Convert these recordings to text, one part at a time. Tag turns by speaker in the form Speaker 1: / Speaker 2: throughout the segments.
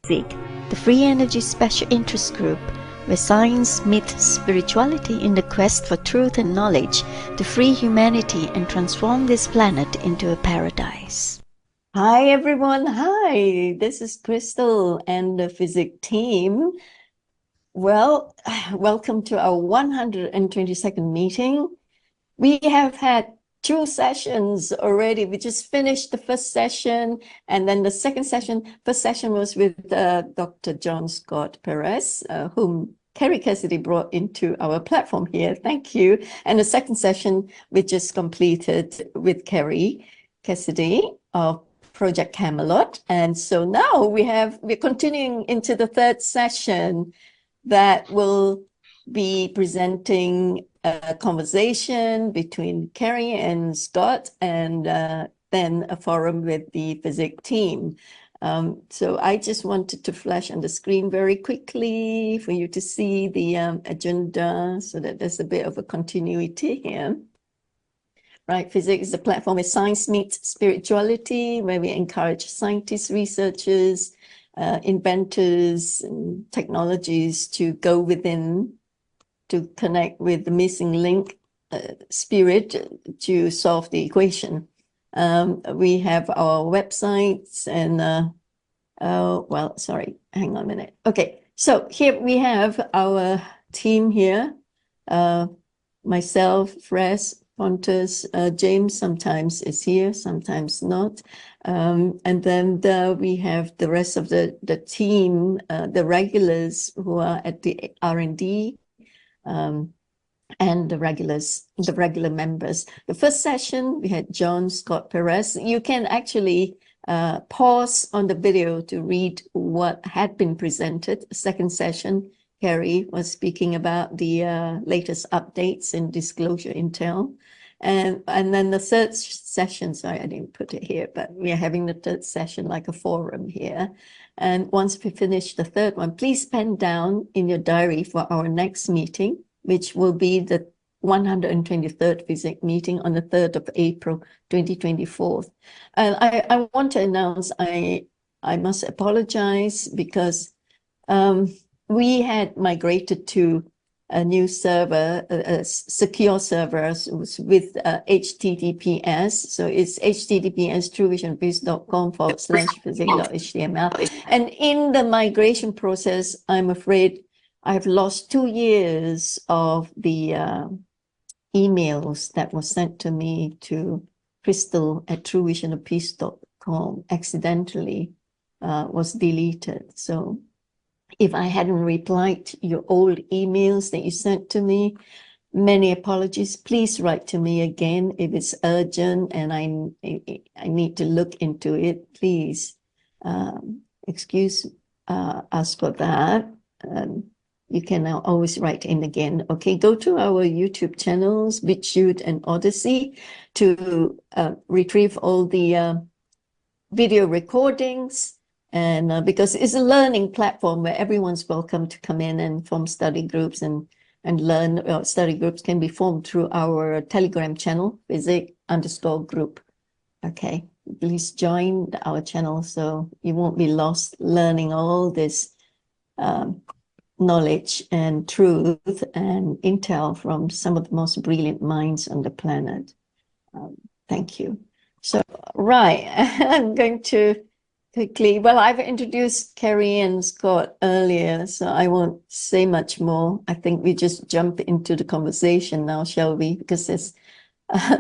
Speaker 1: Fesig, the free energy special interest group where science meets spirituality in the quest for truth and knowledge to free humanity and transform this planet into a paradise. Hi everyone, hi, this is Crystal and the Fesig team. Well, welcome to our 122nd meeting. We have had 2 sessions already. We just finished the first session, and then the second session. First session was with Dr. John Scott Perez, whom Kerry Cassidy brought into our platform here. Thank you. And the second session we just completed with Kerry Cassidy of Project Camelot. And so now we're continuing into the third session that will be presenting a conversation between Kerry and Scott, and then a forum with the Fesig team. So I just wanted to flash on the screen very quickly for you to see the agenda so that there's a bit of a continuity here. Right, Fesig is a platform where science meets spirituality, where we encourage scientists, researchers, inventors, and technologies to go within to connect with the missing link spirit to solve the equation. We have our websites and, well, sorry, hang on a minute. Okay, so here we have our team here. Myself, Fres, Pontus, James sometimes is here, sometimes not. And then we have the rest of the team, the regulars who are at the R&D, and the regular members. The first session, we had John Scott Perez. You can actually pause on the video to read what had been presented. Second session, Kerry was speaking about the latest updates in disclosure intel. And then the third session, sorry, I didn't put it here, but we are having the third session like a forum here. And once we finish the third one, please pen down in your diary for our next meeting, which will be the 123rd Fesig meeting on the 3rd of April, 2024. And I want to announce, I must apologize because we had migrated to a new server, a secure server with HTTPS. So it's https://truevisionpeace.com/fesig.html. And in the migration process, I'm afraid I've lost 2 years of the emails that were sent to me to crystal@truevisionpeace.com accidentally was deleted. So if I hadn't replied to your old emails that you sent to me, many apologies. Please write to me again if it's urgent and I need to look into it. Please excuse us for that. You can now always write in again. Okay, go to our YouTube channels, BitChute and Odyssey, to retrieve all the video recordings. And because it's a learning platform where everyone's welcome to come in and form study groups and learn. Study groups can be formed through our Telegram channel, Fesig_group. Okay, please join our channel so you won't be lost learning all this knowledge and truth and intel from some of the most brilliant minds on the planet. Thank you. So, right, I'm going to quickly, well, I've introduced Kerry and Scott earlier, so I won't say much more. I think we just jump into the conversation now, shall we? Because this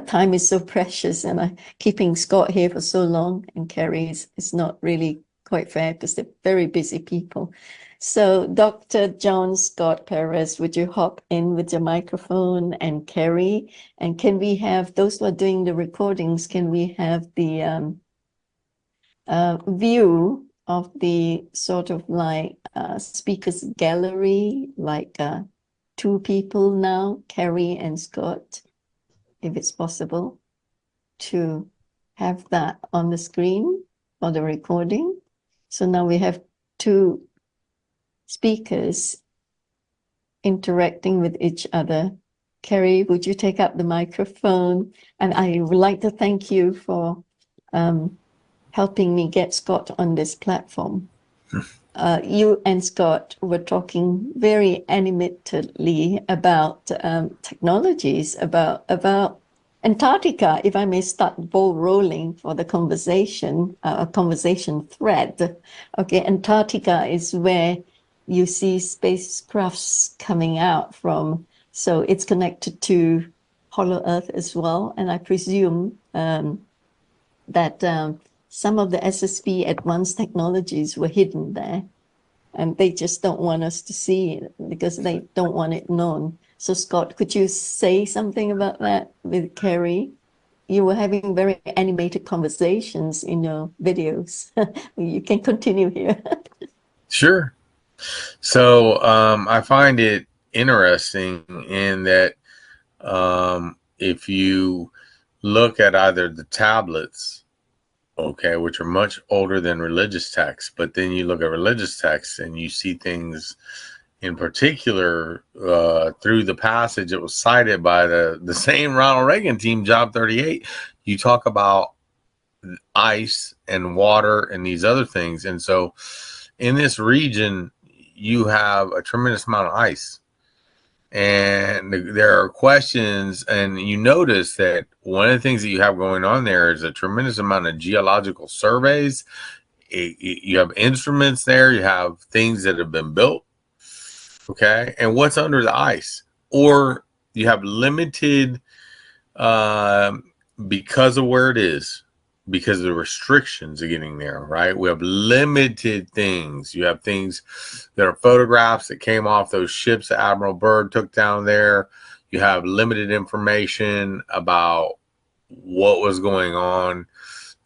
Speaker 1: time is so precious, and keeping Scott here for so long and Kerry is not really quite fair because they're very busy people. So, Dr. John Scott Perez, would you hop in with your microphone, and Kerry? And can we have, those who are doing the recordings, can we have the view of the sort of like speakers gallery, like 2 people now, Kerry and Scott, if it's possible to have that on the screen for the recording. So now we have 2 speakers interacting with each other. Kerry, would you take up the microphone? And I would like to thank you for helping me get Scott on this platform. you and Scott were talking very animatedly about technologies, about Antarctica. If I may start the ball rolling for the conversation, conversation thread. Okay, Antarctica is where you see spacecrafts coming out from. So it's connected to Hollow Earth as well. And I presume that some of the SSP advanced technologies were hidden there. And they just don't want us to see it because they don't want it known. So, Scott, could you say something about that with Kerry? You were having very animated conversations in your videos. You can continue here.
Speaker 2: Sure. So I find it interesting in that if you look at either the tablets, okay, which are much older than religious texts, but then you look at religious texts and you see things in particular through the passage that was cited by the same Ronald Reagan team, Job 38. You talk about ice and water and these other things. And so in this region, you have a tremendous amount of ice. And there are questions, and you notice that one of the things that you have going on there is a tremendous amount of geological surveys. You have instruments there, you have things that have been built, okay, and what's under the ice, or you have limited because of where it is, because of the restrictions of getting there, right? We have limited things. You have things that are photographs that came off those ships that Admiral Byrd took down there. You have limited information about what was going on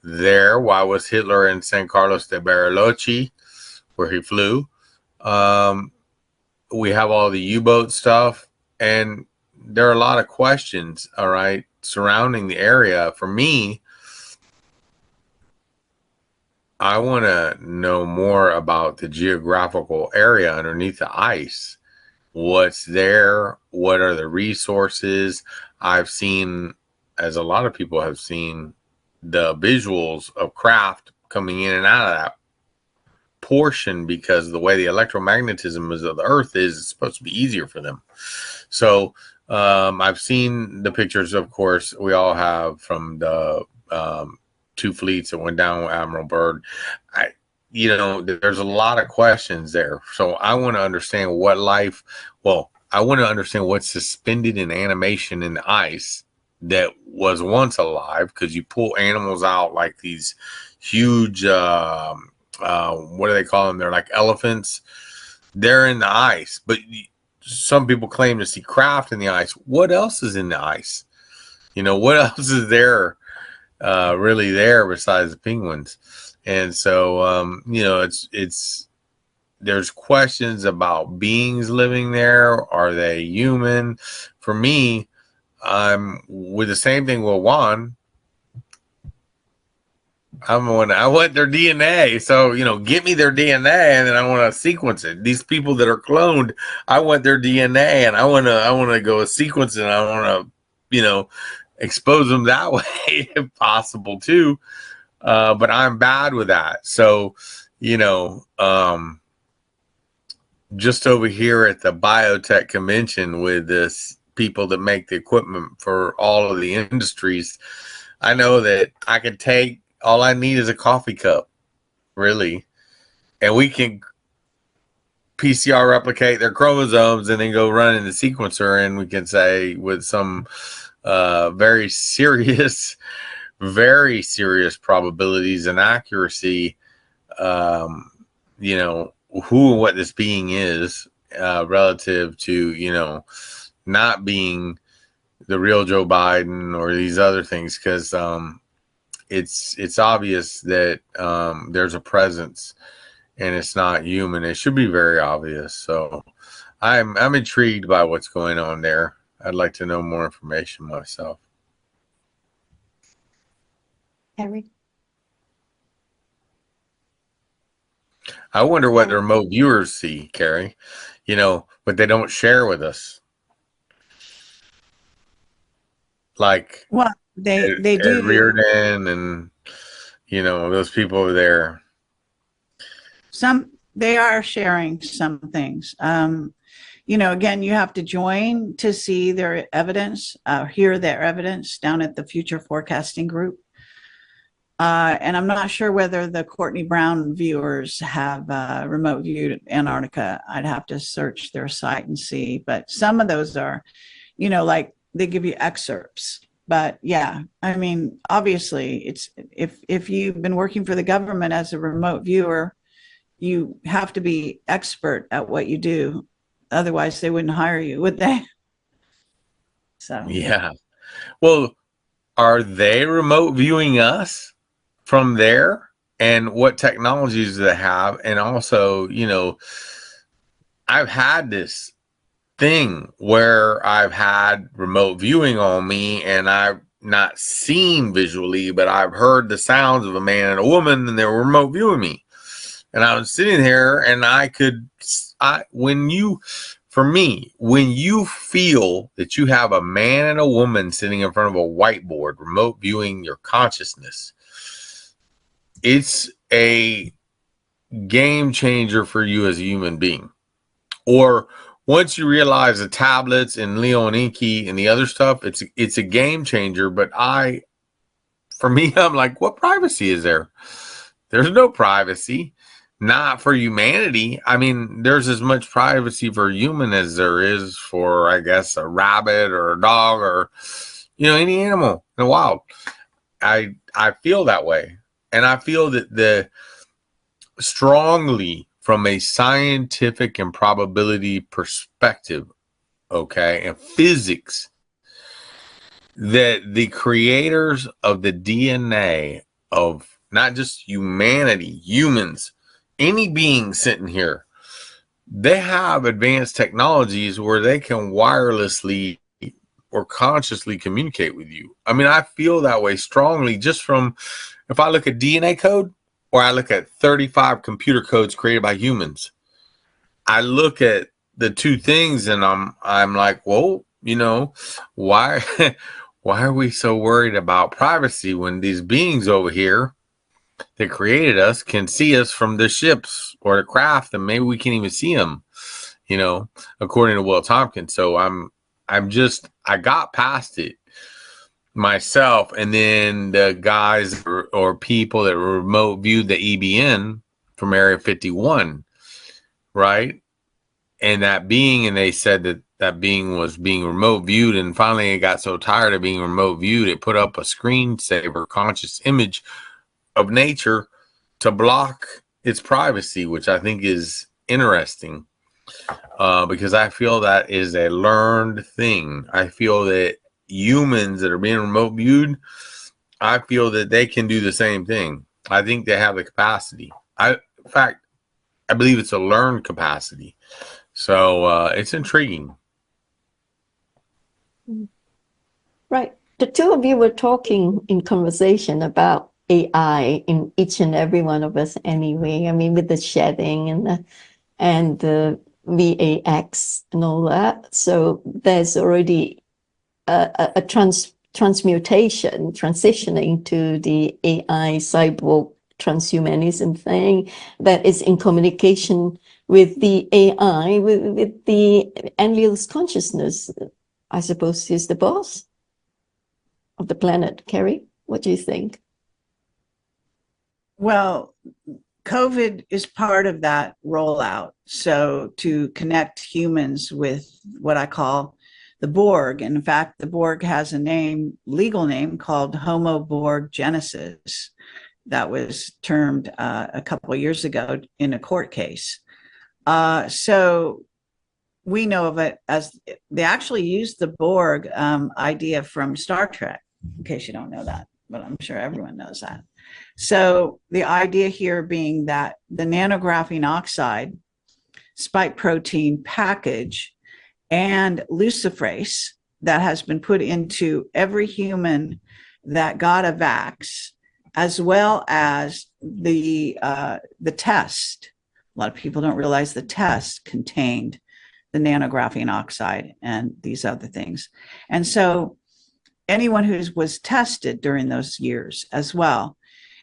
Speaker 2: there. Why was Hitler in San Carlos de Bariloche, where he flew? We have all the U-boat stuff, and there are a lot of questions, all right, surrounding the area. For me, I want to know more about the geographical area underneath the ice. What's there? What are the resources? I've seen, as a lot of people have seen, the visuals of craft coming in and out of that portion because the way the electromagnetism of the earth is, it's supposed to be easier for them. So I've seen the pictures, of course, we all have from the two fleets that went down with Admiral Byrd. There's a lot of questions there. So I want to understand what life, well, I want to understand what's suspended in animation in the ice that was once alive, because you pull animals out like these huge, what do they call them? They're like elephants. They're in the ice, but some people claim to see craft in the ice. What else is in the ice? What else is there really there besides the penguins? And so, it's there's questions about beings living there. Are they human? For me, I'm with the same thing with Juan. I want their DNA. So, get me their DNA and then I want to sequence it. These people that are cloned, I want their DNA and I want to go sequence it. And I want to, expose them that way if possible too. But I'm bad with that. So, just over here at the biotech convention with this people that make the equipment for all of the industries, I know that I can take, all I need is a coffee cup, really, and we can PCR replicate their chromosomes and then go run in the sequencer, and we can say with some very serious probabilities and accuracy, who and what this being is relative to, not being the real Joe Biden or these other things, because it's obvious that there's a presence and it's not human. It should be very obvious. So I'm intrigued by what's going on there. I'd like to know more information myself.
Speaker 1: Kerry?
Speaker 2: I wonder what the remote viewers see, Kerry, but they don't share with us. Like,
Speaker 3: well, they
Speaker 2: Ed
Speaker 3: do.
Speaker 2: Reardon and, those people over there.
Speaker 3: Some they are sharing some things. You know, again, you have to join to see their evidence, hear their evidence down at the Future Forecasting Group. And I'm not sure whether the Courtney Brown viewers have remote viewed Antarctica. I'd have to search their site and see. But some of those are, you know, like they give you excerpts. But yeah, I mean, obviously, it's if you've been working for the government as a remote viewer, you have to be expert at what you do. Otherwise, they wouldn't hire you, would they? So
Speaker 2: Yeah. Well, are they remote viewing us from there? And what technologies do they have? And also, you know, I've had this thing where I've had remote viewing on me and I've not seen visually, but I've heard the sounds of a man and a woman and they were remote viewing me. And I was sitting there and for me, when you feel that you have a man and a woman sitting in front of a whiteboard, remote viewing your consciousness, it's a game changer for you as a human being. Or once you realize the tablets and Leo and Inky and the other stuff, it's a game changer. But for me, I'm like, what privacy is there? There's no privacy, not for humanity. I mean, there's as much privacy for a human as there is for, I guess, a rabbit or a dog or, you know, any animal in the wild. I feel that way. And I feel that strongly from a scientific and probability perspective, okay, and physics, that the creators of the DNA of not just humanity, humans, any being sitting here, they have advanced technologies where they can wirelessly or consciously communicate with you. I mean, I feel that way strongly just from, if I look at DNA code or I look at 35 computer codes created by humans, I look at the two things and I'm like, well, you know, why why are we so worried about privacy when these beings over here that created us can see us from the ships or the craft, and maybe we can't even see them, you know, according to Will Tompkins. So I got past it myself, and then the guys or people that remote viewed the EBN from Area 51, right? And they said that being was being remote viewed, and finally it got so tired of being remote viewed, it put up a screensaver conscious image of nature to block its privacy, which I think is interesting, because I feel that is a learned thing. I feel that humans that are being remote viewed, I feel that they can do the same thing. I think they have the capacity. In fact, I believe it's a learned capacity. So it's intriguing.
Speaker 1: Right. The two of you were talking in conversation about AI in each and every one of us anyway. I mean, with the shedding and the VAX and all that. So there's already a transmutation, transitioning to the AI cyborg transhumanism thing that is in communication with the AI, with the Enlil's consciousness, I suppose, is the boss of the planet. Kerry, what do you think?
Speaker 3: well, COVID is part of that rollout. So to connect humans with what I call the Borg. And in fact, the Borg has a name, legal name called Homo Borg Genesis, that was termed a couple of years ago in a court case. So we know of it as, they actually used the Borg idea from Star Trek, in case you don't know that, but I'm sure everyone knows that. So the idea here being that the nanographene oxide spike protein package and luciferase that has been put into every human that got a vax, as well as the test. A lot of people don't realize the test contained the nanographene oxide and these other things. And so anyone who was tested during those years as well,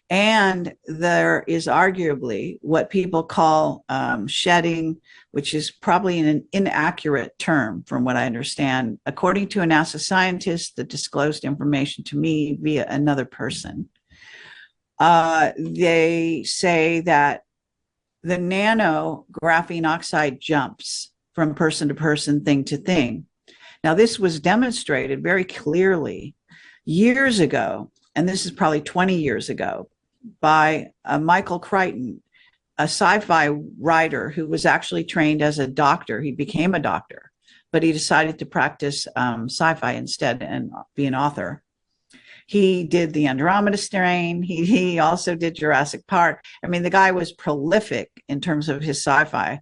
Speaker 3: And there is arguably what people call shedding, which is probably an inaccurate term from what I understand, according to a NASA scientist that disclosed information to me via another person. They say that the nano graphene oxide jumps from person to person, thing to thing. Now, this was demonstrated very clearly years ago, and this is probably 20 years ago, by Michael Crichton, a sci-fi writer who was actually trained as a doctor. He became a doctor, but he decided to practice sci-fi instead and be an author. He did the Andromeda Strain. He also did Jurassic Park. I mean, the guy was prolific in terms of his sci-fi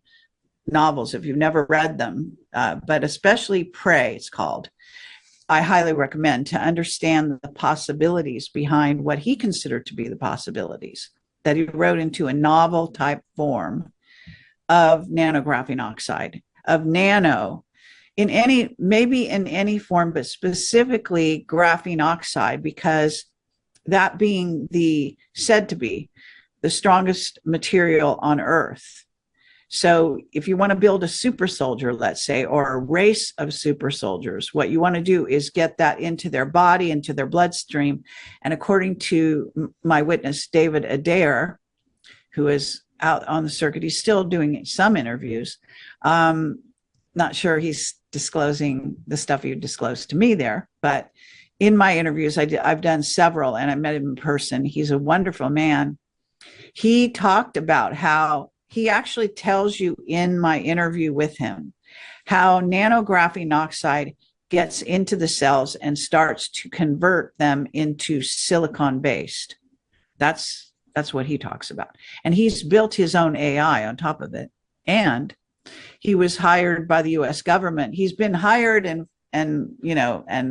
Speaker 3: novels, if you've never read them, but especially Prey, it's called. I highly recommend to understand the possibilities behind what he considered to be the possibilities that he wrote into a novel type form of nanographene oxide, of nano in any, maybe in any form, but specifically graphene oxide, because that being said to be the strongest material on Earth. So if you want to build a super soldier, let's say, or a race of super soldiers, what you want to do is get that into their body, into their bloodstream. And according to my witness, David Adair, who is out on the circuit, he's still doing some interviews. Not sure he's disclosing the stuff he disclosed to me there, but in my interviews, I've done several, and I met him in person. He's a wonderful man. He talked about how he actually tells you in my interview with him how nanographene oxide gets into the cells and starts to convert them into silicon-based. That's what he talks about. And he's built his own AI on top of it. And he was hired by the US government. He's been hired and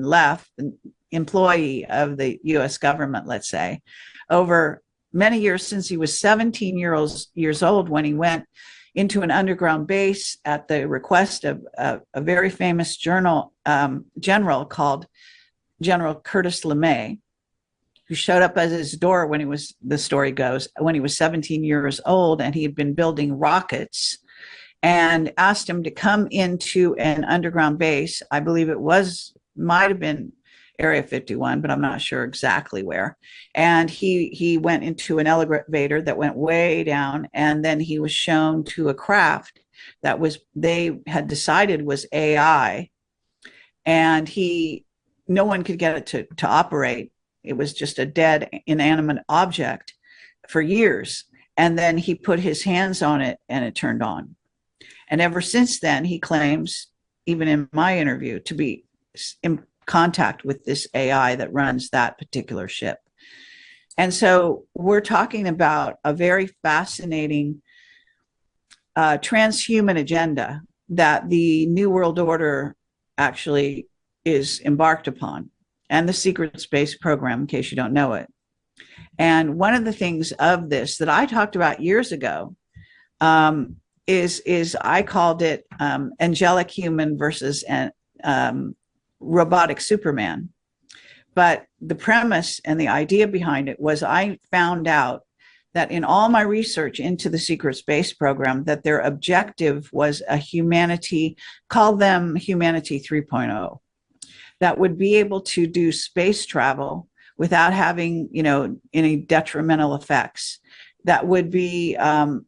Speaker 3: left, an employee of the US government, let's say, over many years, since he was 17 years old when he went into an underground base at the request of a very famous general called General Curtis LeMay, who showed up at his door when he was, the story goes, when he was 17 years old, and he had been building rockets, and asked him to come into an underground base. I believe it might have been Area 51, but I'm not sure exactly where. And he went into an elevator that went way down, and then he was shown to a craft that they had decided was AI, and no one could get it to operate. It was just a dead, inanimate object for years. And then he put his hands on it, and it turned on. And ever since then, he claims, even in my interview, to be in contact with this AI that runs that particular ship. And so we're talking about a very fascinating transhuman agenda that the New World Order actually is embarked upon, and the secret space program, in case you don't know it. And one of the things of this that I talked about years ago is I called it angelic human versus robotic Superman. But the premise and the idea behind it was, I found out that in all my research into the secret space program, that their objective was a humanity, call them humanity 3.0, that would be able to do space travel without having, any detrimental effects. That would be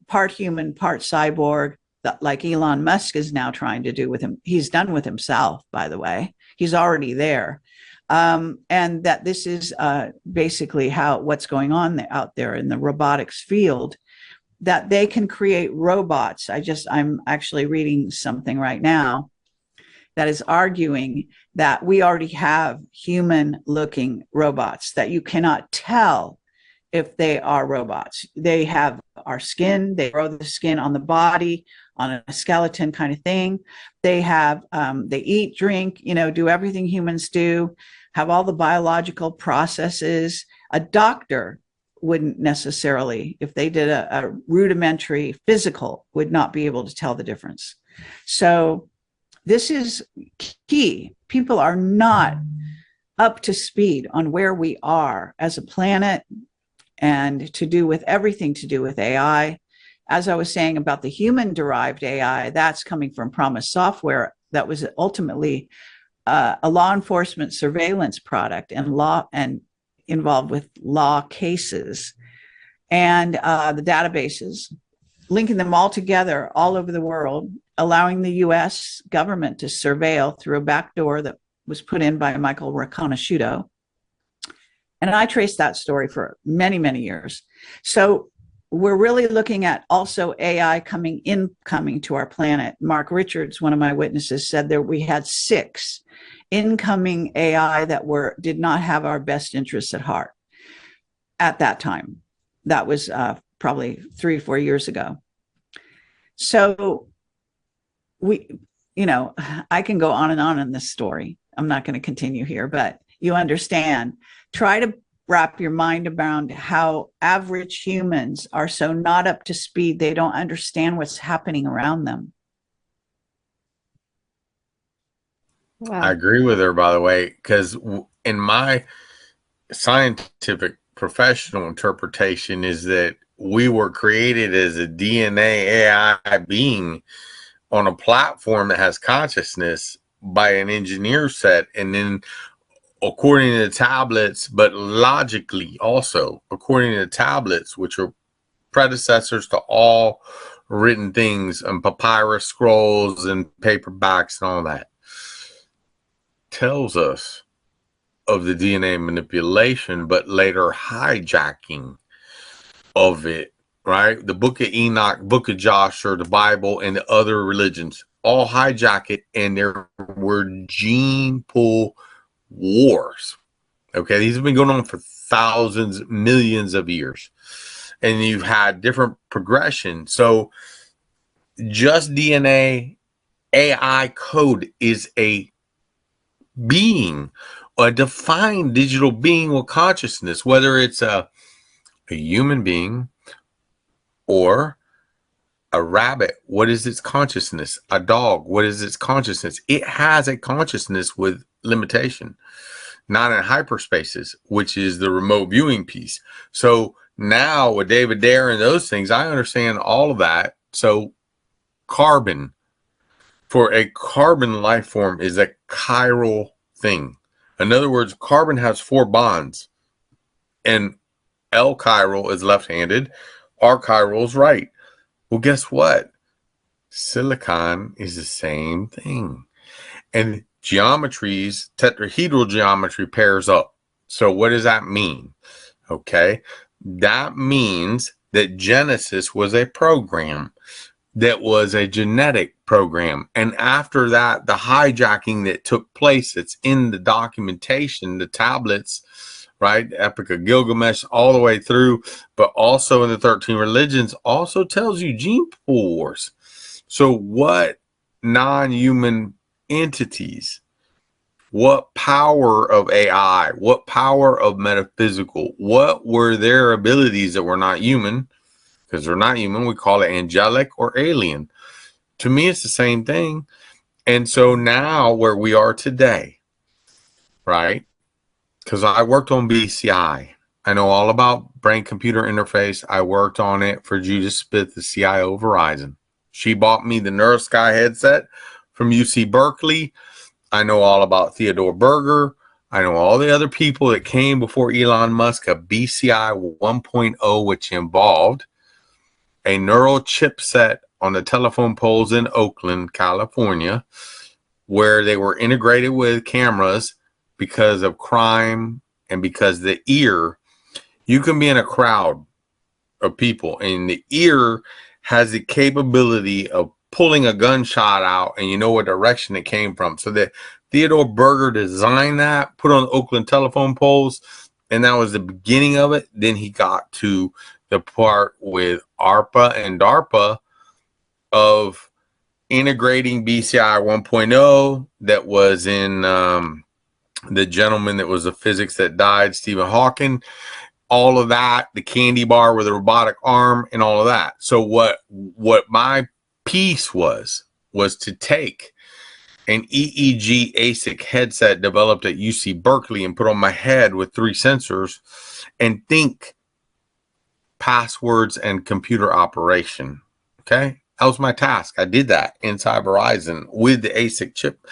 Speaker 3: part human, part cyborg, like Elon Musk is now trying to do with him. He's done with himself, by the way. He's already there. And that this is basically what's going on out there in the robotics field, that they can create robots. I'm actually reading something right now that is arguing that we already have human-looking robots, that you cannot tell if they are robots. They have our skin, they grow the skin on the body, on a skeleton kind of thing. They eat, drink, do everything humans do, have all the biological processes. A doctor wouldn't necessarily, if they did a rudimentary physical, would not be able to tell the difference. So this is key. People are not up to speed on where we are as a planet and to do with everything to do with AI. As I was saying about the human-derived AI, that's coming from Promise Software that was ultimately a law enforcement surveillance product and involved with law cases and the databases, linking them all together all over the world, allowing the US government to surveil through a back door that was put in by Michael Riconosciuto. And I traced that story for many, many years. So we're really looking at also AI coming to our planet. Mark Richards, one of my witnesses, said that we had 6 incoming AI that did not have our best interests at heart at that time. That was probably 3 or 4 years ago. So I can go on and on in this story. I'm not going to continue here, but you understand. Try to wrap your mind around how average humans are so not up to speed. They don't understand what's happening around them.
Speaker 1: Wow.
Speaker 2: I agree with her, by the way, because in my scientific professional interpretation is that we were created as a DNA AI being on a platform that has consciousness by an engineer set, and then according to the tablets, but logically also according to the tablets, which are predecessors to all written things and papyrus scrolls and paperbacks and all that, tells us of the DNA manipulation, but later hijacking of it, right? The Book of Enoch, Book of Joshua, the Bible, and the other religions all hijack it, and there were gene pool wars. Okay, these have been going on for thousands, millions of years, and you've had different progression. So just DNA AI code is a being, a defined digital being with consciousness, whether it's a human being or a rabbit. What is its consciousness? A dog, what is its consciousness? It has a consciousness with limitation, not in hyperspaces, which is the remote viewing piece. So now with David Dare and those things, I understand all of that. So carbon, for a carbon life form, is a chiral thing. In other words, carbon has 4 bonds, and L chiral is left-handed, R chiral is right. Well, guess what? Silicon is the same thing. And geometries, tetrahedral geometry pairs up. So what does that mean? Okay, that means that Genesis was a program that was a genetic program. And after that, the hijacking that took place, it's in the documentation, the tablets, right? The Epic of Gilgamesh all the way through, but also in the 13 religions, also tells you gene pool wars. So what non-human entities, what power of AI, what power of metaphysical, what were their abilities that were not human? Because they're not human, we call it angelic or alien. To me, it's the same thing. And so now where we are today, right? Because I worked on BCI. I know all about brain-computer interface. I worked on it for Judith Smith, the CIO of Verizon. She bought me the NeuroSky headset from UC Berkeley. I know all about Theodore Berger. I know all the other people that came before Elon Musk of BCI 1.0, which involved a neural chipset on the telephone poles in Oakland, California, where they were integrated with cameras because of crime and because the ear, you can be in a crowd of people and the ear has the capability of pulling a gunshot out and you know what direction it came from. So that Theodore Berger designed that, put on Oakland telephone poles, and that was the beginning of it. Then he got to the part with ARPA and DARPA of integrating BCI 1.0 that was in the gentleman that was the physics that died, Stephen Hawking, all of that, the candy bar with a robotic arm and all of that. So what my piece was to take an EEG ASIC headset developed at UC Berkeley and put on my head with 3 sensors and think passwords and computer operation. Okay, that was my task. I did that inside Verizon with the ASIC chip.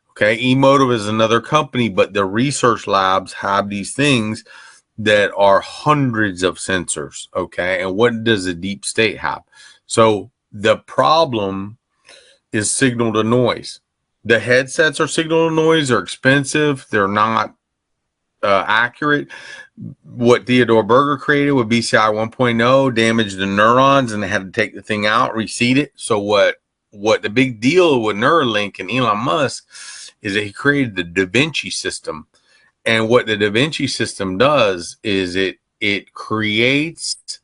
Speaker 2: Okay, Emotive is another company, but the research labs have these things that are hundreds of sensors. Okay, and what does a deep state have? So the problem is signal to noise. The headsets are signal to noise. They're expensive. They're not accurate. What Theodore Berger created with BCI 1.0 damaged the neurons, and they had to take the thing out, reseed it. So what the big deal with Neuralink and Elon Musk is that he created the Da Vinci system. And what the Da Vinci system does is it creates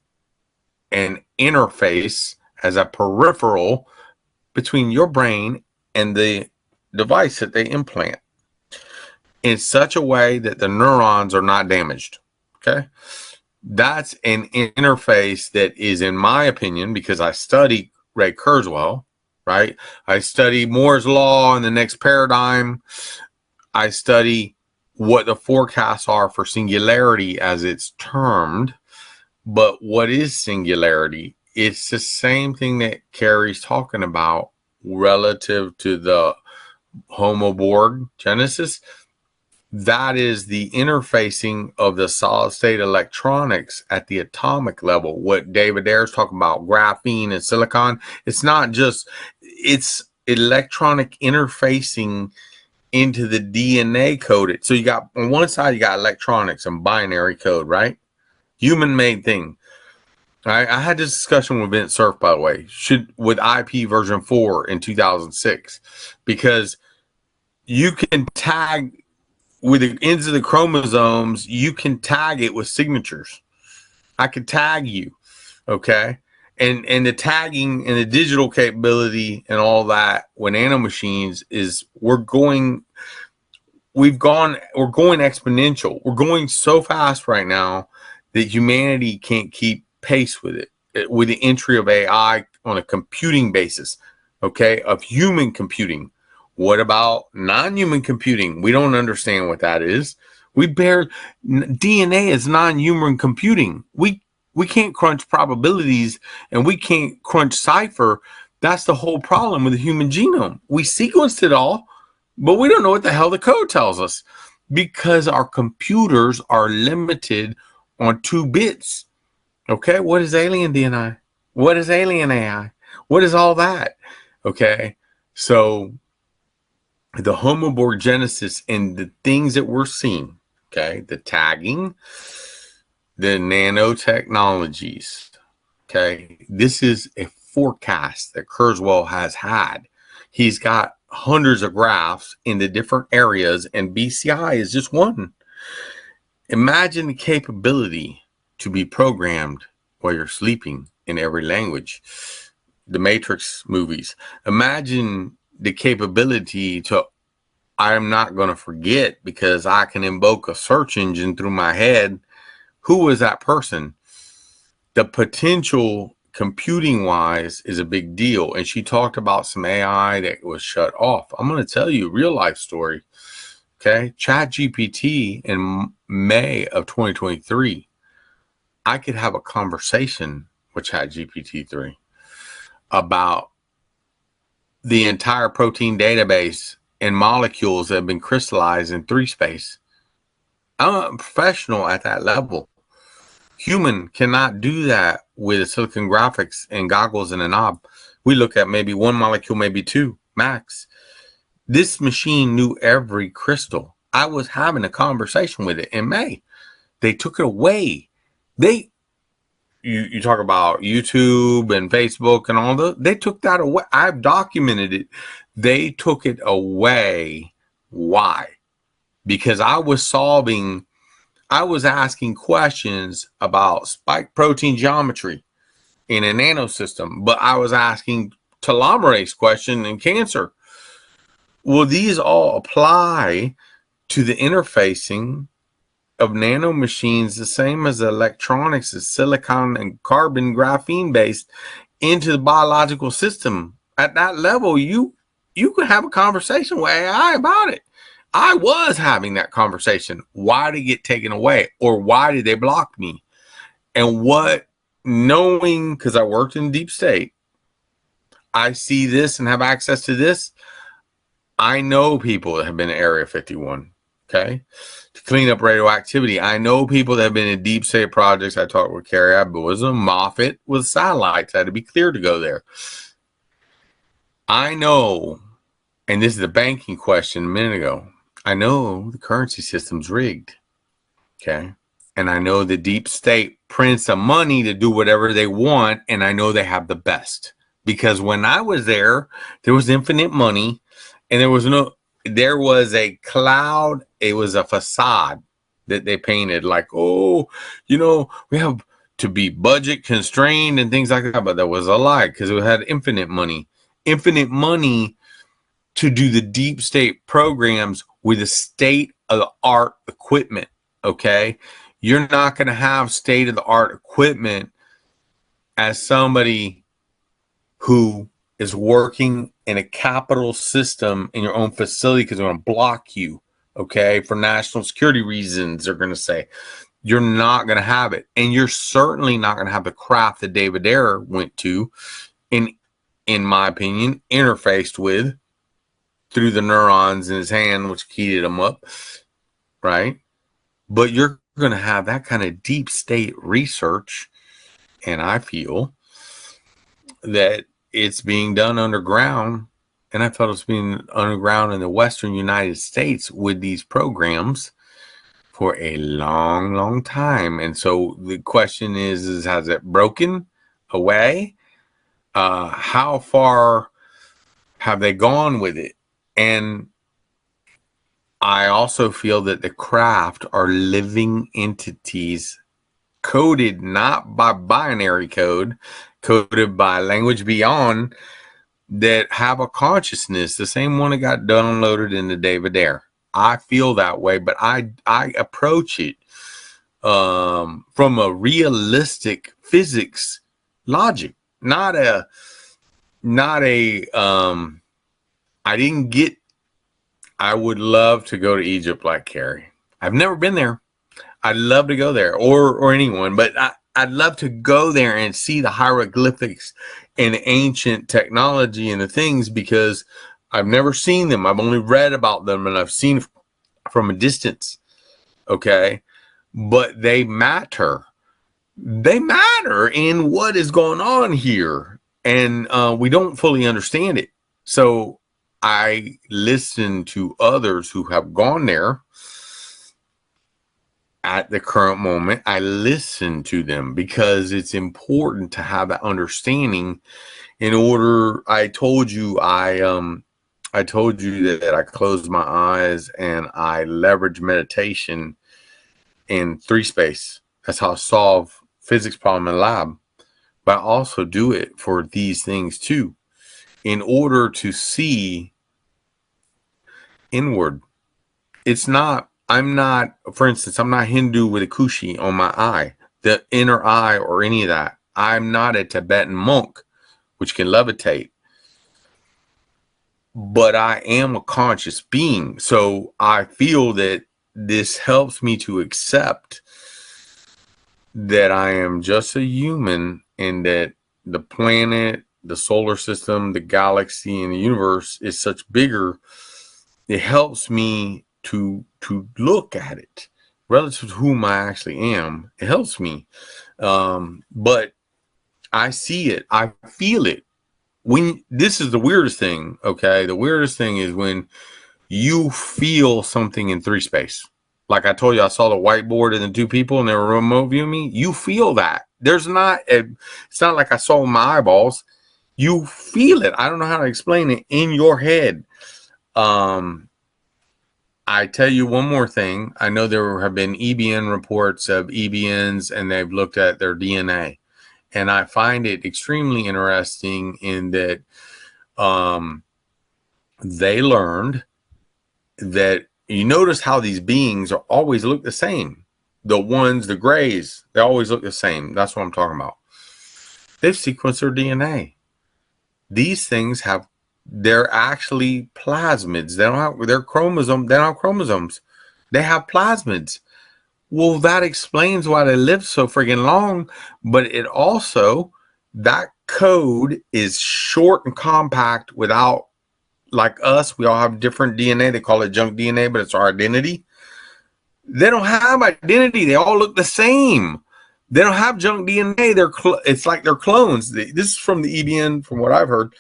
Speaker 2: an interface as a peripheral between your brain and the device that they implant in such a way that the neurons are not damaged. Okay. That's an interface that is, in my opinion, because I study Ray Kurzweil, right? I study Moore's law and the next paradigm. I study what the forecasts are for singularity as it's termed. But what is singularity? It's the same thing that Kerry's talking about relative to the Homo Borg Genesis. That is the interfacing of the solid state electronics at the atomic level. What David Ayer's talking about, graphene and silicon, it's not just, it's electronic interfacing into the DNA code. So you got, on one side, you got electronics and binary code, right? Human made thing. I had this discussion with Vince Cerf, by the way, with IP version 4 in 2006, because you can tag with the ends of the chromosomes, you can tag it with signatures. I could tag you, okay? And the tagging and the digital capability and all that with nanomachines is we're going exponential. We're going so fast right now that humanity can't keep pace with it, with the entry of AI on a computing basis, okay, of human computing. What about non-human computing? We don't understand what that is. DNA is non-human computing. We can't crunch probabilities and we can't crunch cipher. That's the whole problem with the human genome. We sequenced it all, but we don't know what the hell the code tells us because our computers are limited on 2 bits. Okay, what is alien DNA? What is alien AI? What is all that? Okay, so the Homo Borg Genesis and the things that we're seeing, okay, the tagging, the nanotechnologies, okay, this is a forecast that Kurzweil has had. He's got hundreds of graphs in the different areas, and BCI is just one. Imagine the capability to be programmed while you're sleeping in every language. The Matrix movies. Imagine the capability to, I'm not going to forget because I can invoke a search engine through my head. Who was that person? The potential computing wise is a big deal. And she talked about some AI that was shut off. I'm going to tell you a real life story. Okay. ChatGPT in May of 2023. I could have a conversation with ChatGPT 3 about the entire protein database and molecules that have been crystallized in 3 space. I'm a professional at that level. Human cannot do that with silicon graphics and goggles and a knob. We look at maybe 1 molecule, maybe 2 max. This machine knew every crystal. I was having a conversation with it in May. They took it away. You talk about YouTube and Facebook and all that. They took that away. I've documented it. They took it away. Why? Because I was asking questions about spike protein geometry in a nanosystem, but I was asking telomerase question in cancer. Well, these all apply to the interfacing of nanomachines, the same as the electronics is silicon and carbon graphene based into the biological system. At that level, you can have a conversation with AI about it. I was having that conversation. Why did it get taken away? Or why did they block me? And what knowing, because I worked in deep state, I see this and have access to this. I know people that have been in Area 51, okay, to clean up radioactivity. I know people that have been in deep state projects. I talked with Kerry. I was a Moffett with satellites. I had to be clear to go there. I know, and this is the banking question a minute ago, I know the currency system's rigged, okay? And I know the deep state prints some money to do whatever they want, and I know they have the best. Because when I was there, there was infinite money, and there was a cloud, it was a facade that they painted like, oh, we have to be budget constrained and things like that, but that was a lie because it had infinite money to do the deep state programs with the state of the art equipment. Okay. You're not going to have state of the art equipment as somebody who is working in a capital system in your own facility because they're going to block you. Okay. For national security reasons, they're going to say you're not going to have it. And you're certainly not going to have the craft that David Ayer went to, in my opinion, interfaced with through the neurons in his hand, which heated him up, right? But you're going to have that kind of deep state research, and I feel that it's being done underground, and I thought it was being underground in the Western United States with these programs for a long, long time. And so the question is has it broken away? How far have they gone with it? And I also feel that the craft are living entities coded not by binary code, coded by language beyond, that have a consciousness, the same one that got downloaded into David Ayer. I feel that way, but I approach it from a realistic physics logic, not a I would love to go to Egypt like Kerry. I've never been there. I'd love to go there, or anyone, but I'd love to go there and see the hieroglyphics and ancient technology and the things, because I've never seen them. I've only read about them and I've seen from a distance. Okay. But they matter. They matter in what is going on here. And we don't fully understand it. So I listen to others who have gone there at the current moment. I listen to them because it's important to have that understanding in order. I told you that I closed my eyes and I leverage meditation in 3 space. That's how I solve physics problem in lab. But I also do it for these things too, in order to see inward. I'm not, for instance, I'm not Hindu with a kushi on my eye, the inner eye or any of that. I'm not a Tibetan monk, which can levitate. But I am a conscious being. So I feel that this helps me to accept that I am just a human, and that the planet, the solar system, the galaxy, and the universe is such bigger. It helps me to look at it relative to whom I actually am. It helps me. But I see it. I feel it. This is the weirdest thing, okay? The weirdest thing is when you feel something in 3 space. Like I told you, I saw the whiteboard and the 2 people and they were remote viewing me. You feel that. It's not like I saw my eyeballs. You feel it. I don't know how to explain it in your head. I tell you one more thing. I know there have been EBN reports of EBNs and they've looked at their DNA. And I find it extremely interesting in that they learned that you notice how these beings are always look the same. The grays, they always look the same. That's what I'm talking about. They've sequenced their DNA. These things they're actually plasmids. They don't have chromosomes. They have plasmids. Well, that explains why they live so friggin' long, but it also, that code is short and compact without, like us, we all have different DNA. They call it junk DNA, but it's our identity. They don't have identity. They all look the same. They don't have junk DNA. It's like they're clones. This is from the EBN, from what I've heard.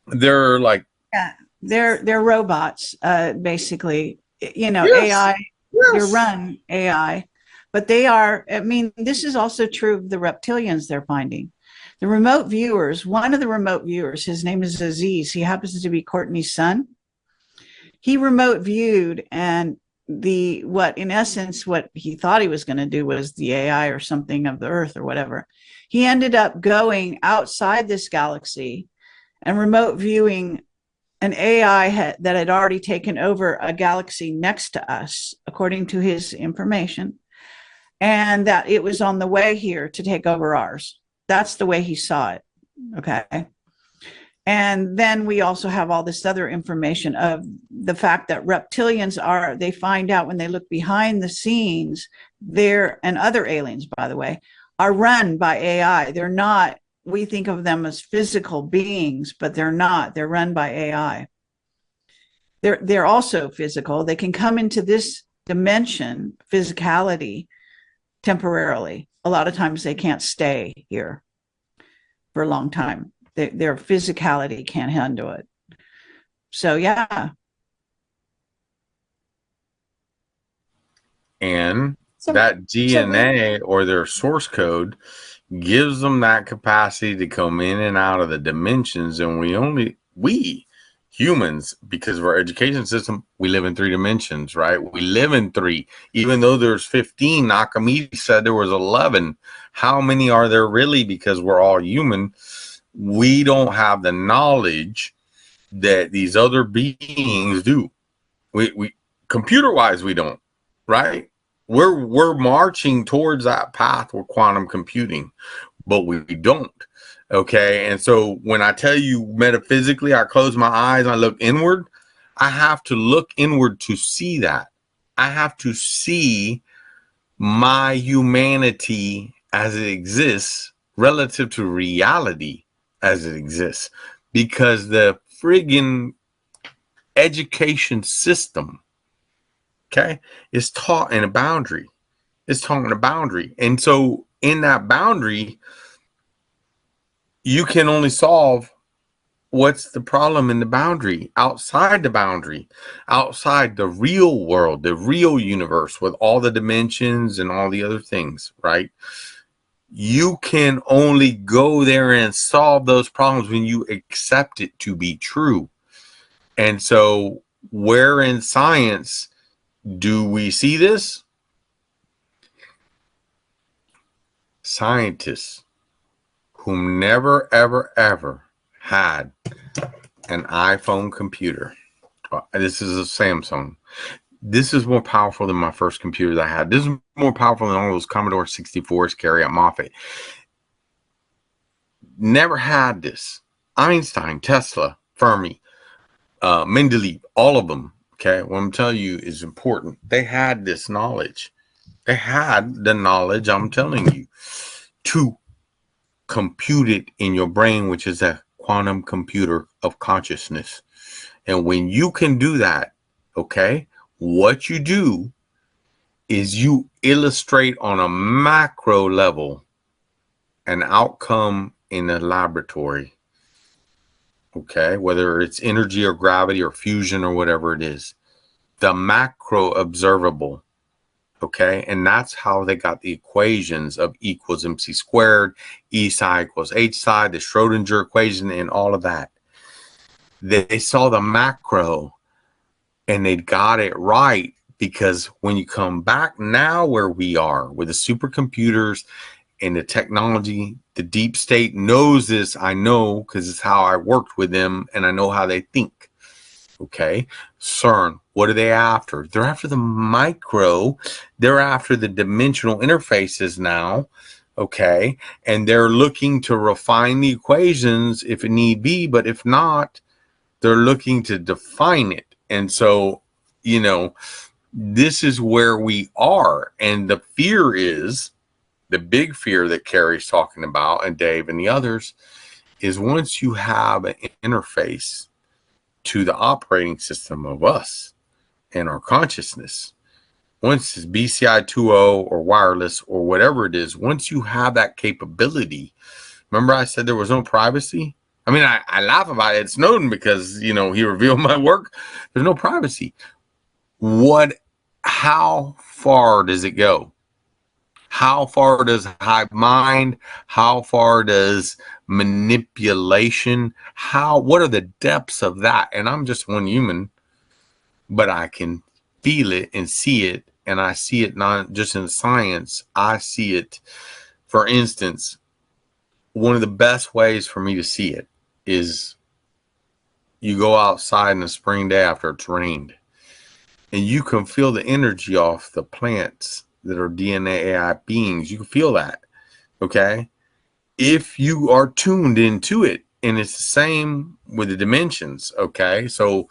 Speaker 2: They're like,
Speaker 3: Yeah, they're robots, basically. You know,
Speaker 2: yes,
Speaker 3: AI. They're
Speaker 2: yes.
Speaker 3: run AI, but they are. I mean, this is also true of the reptilians they're finding. The remote viewers. One of the remote viewers, his name is Aziz. He happens to be Courtney's son. He remote viewed, and what in essence what he thought he was going to do was the AI or something of the Earth or whatever. He ended up going outside this galaxy and remote viewing an AI that had already taken over a galaxy next to us, according to his information, and that it was on the way here to take over ours. That's the way he saw it. Okay. And then we also have all this other information of the fact that reptilians they find out when they look behind the scenes, and other aliens, by the way, are run by AI. They're not, we think of them as physical beings, but they're not. They're run by AI. They're also physical. They can come into this dimension, physicality, temporarily. A lot of times they can't stay here for a long time. Their physicality can't handle it. So yeah.
Speaker 2: And that DNA or their source code gives them that capacity to come in and out of the dimensions. And we humans, because of our education system, we live in 3 dimensions, right? We live in 3, even though there's 15. Nakamidi said there was 11. How many are there really? Because we're all human. We don't have the knowledge that these other beings do. We computer wise, we don't, right? We're marching towards that path with quantum computing, but we don't. Okay. And so when I tell you metaphysically, I close my eyes, I look inward, I have to look inward to see that. I have to see my humanity as it exists relative to reality as it exists, because the friggin' education system, okay, is taught in a boundary. It's taught in a boundary. And so in that boundary, you can only solve what's the problem in the boundary. Outside the boundary, outside the real world, the real universe with all the dimensions and all the other things, right? You can only go there and solve those problems when you accept it to be true. And so where in science do we see this? Scientists who never, ever, ever had an iPhone computer. This is a Samsung. This is more powerful than my first computer that I had. This is more powerful than all those Commodore 64s Kerry at Moffett. Never had this. Einstein, Tesla, Fermi, Mendeleev, all of them. Okay, what I'm telling you is important. They had this knowledge. They had the knowledge, I'm telling you, to compute it in your brain, which is a quantum computer of consciousness. And when you can do that, okay, what you do is you illustrate on a macro level an outcome in a laboratory, okay, whether it's energy or gravity or fusion or whatever it is, the macro observable, okay, and that's how they got the equations of E equals mc squared, E psi equals H psi, the Schrodinger equation, and all of that. They saw the macro and they got it right, because when you come back now where we are with the supercomputers and the technology, the deep state knows this. I know, because it's how I worked with them and I know how they think. Okay. CERN, what are they after? They're after the micro. They're after the dimensional interfaces now. Okay. And they're looking to refine the equations if it need be, but if not, they're looking to define it. And so, you know, this is where we are. And the fear is, the big fear that Kerry's talking about, and Dave and the others, is once you have an interface to the operating system of us and our consciousness, once it's BCI 2.0 or wireless or whatever it is, once you have that capability, remember I said there was no privacy? I mean, I laugh about it. It's Snowden because, you know, he revealed my work. There's no privacy. How far does it go? How far does hive mind? How far does manipulation? What are the depths of that? And I'm just one human, but I can feel it and see it. And I see it not just in science. I see it, for instance, one of the best ways for me to see it is you go outside in a spring day after it's rained, and you can feel the energy off the plants that are DNA AI beings. You can feel that, okay? If you are tuned into it, and it's the same with the dimensions, okay? So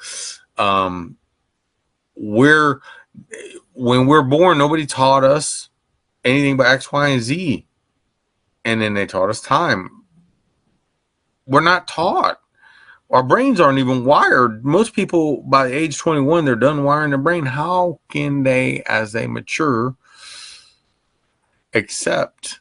Speaker 2: when we're born, nobody taught us anything but X, Y, and Z. And then they taught us time. We're not taught. Our brains aren't even wired. Most people by age 21, they're done wiring their brain. How can they, as they mature, accept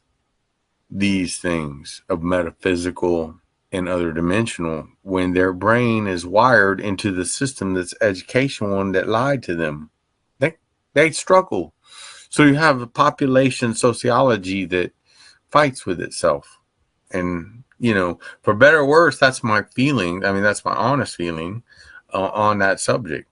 Speaker 2: these things of metaphysical and other dimensional when their brain is wired into the system that's educational one that lied to them? They struggle. So you have a population sociology that fights with itself. And, you know, for better or worse, that's my feeling. I mean, that's my honest feeling on that subject.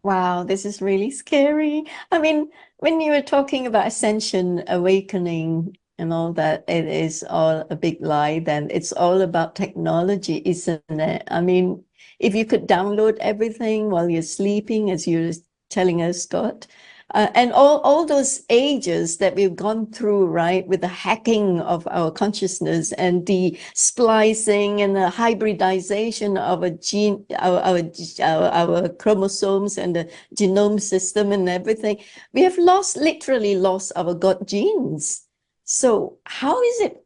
Speaker 1: Wow, this is really scary. I mean, when you were talking about ascension, awakening, and all that, it is all a big lie. Then it's all about technology, isn't it? I mean, if you could download everything while you're sleeping, as you're telling us, Scott, and all those ages that we've gone through, right, with the hacking of our consciousness and the splicing and the hybridization of a gene, our chromosomes and the genome system and everything, we have literally lost our God genes. So how is it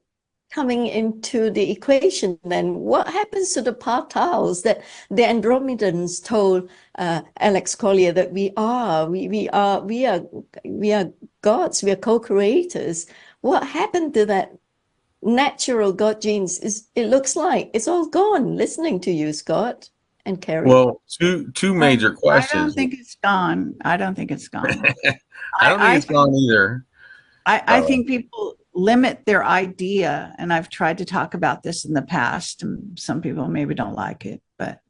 Speaker 1: coming into the equation then? What happens to the partiles that the Andromedans told Alex Collier that we are gods, we are co-creators? What happened to that natural God genes? It looks like it's all gone. Listening to you, Scott and Kerry.
Speaker 2: Well, two major questions.
Speaker 3: I don't think it's gone. I don't think it's gone.
Speaker 2: I don't think it's gone either.
Speaker 3: I think people limit their idea, and I've tried to talk about this in the past, and some people maybe don't like it, but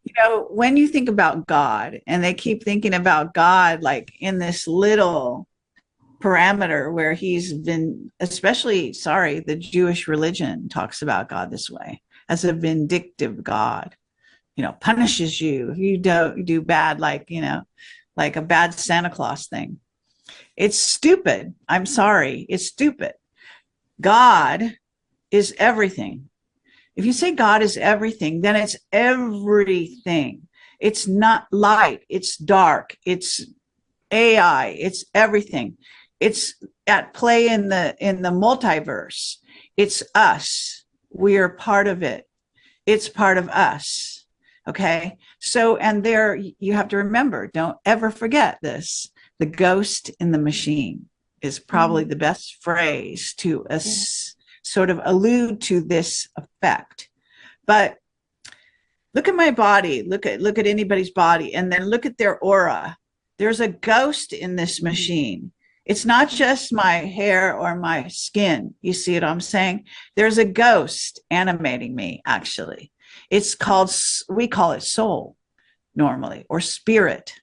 Speaker 3: you know, when you think about God, and they keep thinking about God like in this little parameter where he's been, especially, the Jewish religion talks about God this way, as a vindictive God, you know, punishes you if you don't do bad, like, you know, like a bad Santa Claus thing. It's stupid. I'm sorry. It's stupid. God is everything. If you say God is everything, then it's everything. It's not light. It's dark. It's AI. It's everything. It's at play in the multiverse. It's us. We are part of it. It's part of us. Okay. So, and there you have to remember, don't ever forget this. The ghost in the machine is probably the best phrase to sort of allude to this effect. But look at my body, look at anybody's body, and then look at their aura. There's a ghost in this machine. It's not just my hair or my skin. You see what I'm saying? There's a ghost animating me, actually. It's called, we call it soul normally, or spirit.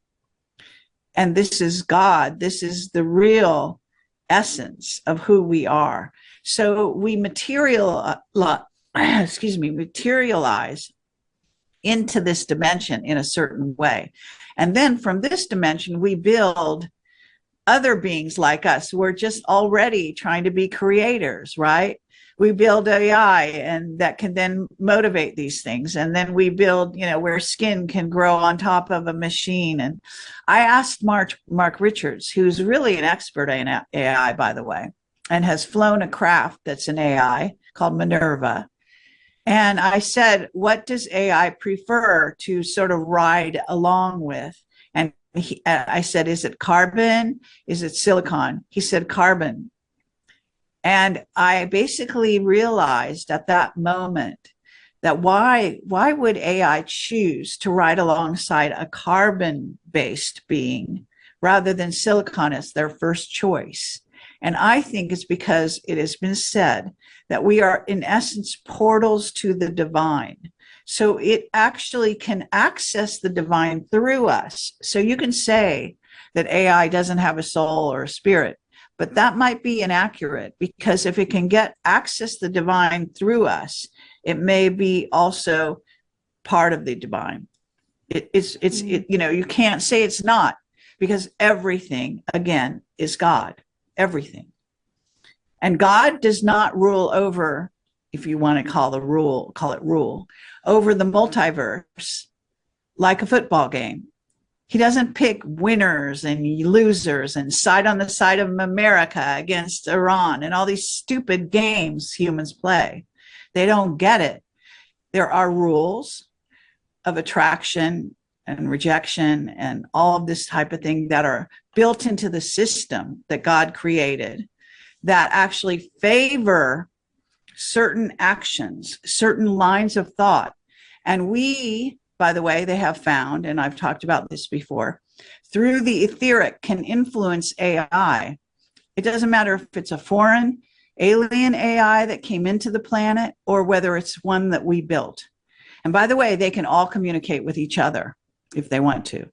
Speaker 3: And this is God. This is the real essence of who we are. So we materialize into this dimension in a certain way. And then from this dimension, we build other beings like us. We're just already trying to be creators, right? We build AI and that can then motivate these things. And then we build, where skin can grow on top of a machine. And I asked Mark Richards, who's really an expert in AI, by the way, and has flown a craft that's an AI called Minerva. And I said, what does AI prefer to sort of ride along with? And I said, is it carbon? Is it silicon? He said, carbon. And I basically realized at that moment that why would AI choose to ride alongside a carbon-based being rather than silicon as their first choice? And I think it's because it has been said that we are, in essence, portals to the divine. So it actually can access the divine through us. So you can say that AI doesn't have a soul or a spirit, but that might be inaccurate, because if it can get access the divine through us, it may be also part of the divine. You can't say it's not, because everything, again, is God, everything. And God does not rule over, if you want to call it rule, over the multiverse like a football game. He doesn't pick winners and losers and side on the side of America against Iran and all these stupid games humans play. They don't get it. There are rules of attraction and rejection and all of this type of thing that are built into the system that God created that actually favor certain actions, certain lines of thought. And we, by the way, they have found, and I've talked about this before, through the etheric can influence AI. It doesn't matter if it's a foreign alien AI that came into the planet or whether it's one that we built. And by the way, they can all communicate with each other if they want to.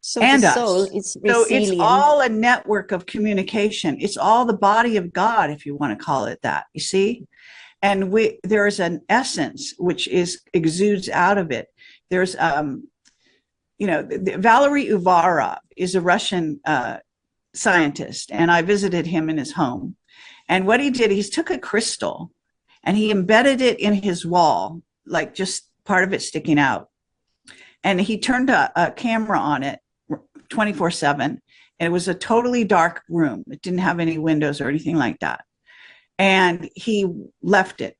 Speaker 1: So
Speaker 3: and
Speaker 1: the
Speaker 3: us.
Speaker 1: soul is
Speaker 3: So
Speaker 1: resilient.
Speaker 3: it's all a network of communication. It's all the body of God, if you want to call it that, you see? And there is an essence which exudes out of it. There's, Valery Uvarov is a Russian scientist, and I visited him in his home. And what he did, he took a crystal and he embedded it in his wall, like just part of it sticking out. And he turned a camera on it 24/7. And it was a totally dark room. It didn't have any windows or anything like that. And he left it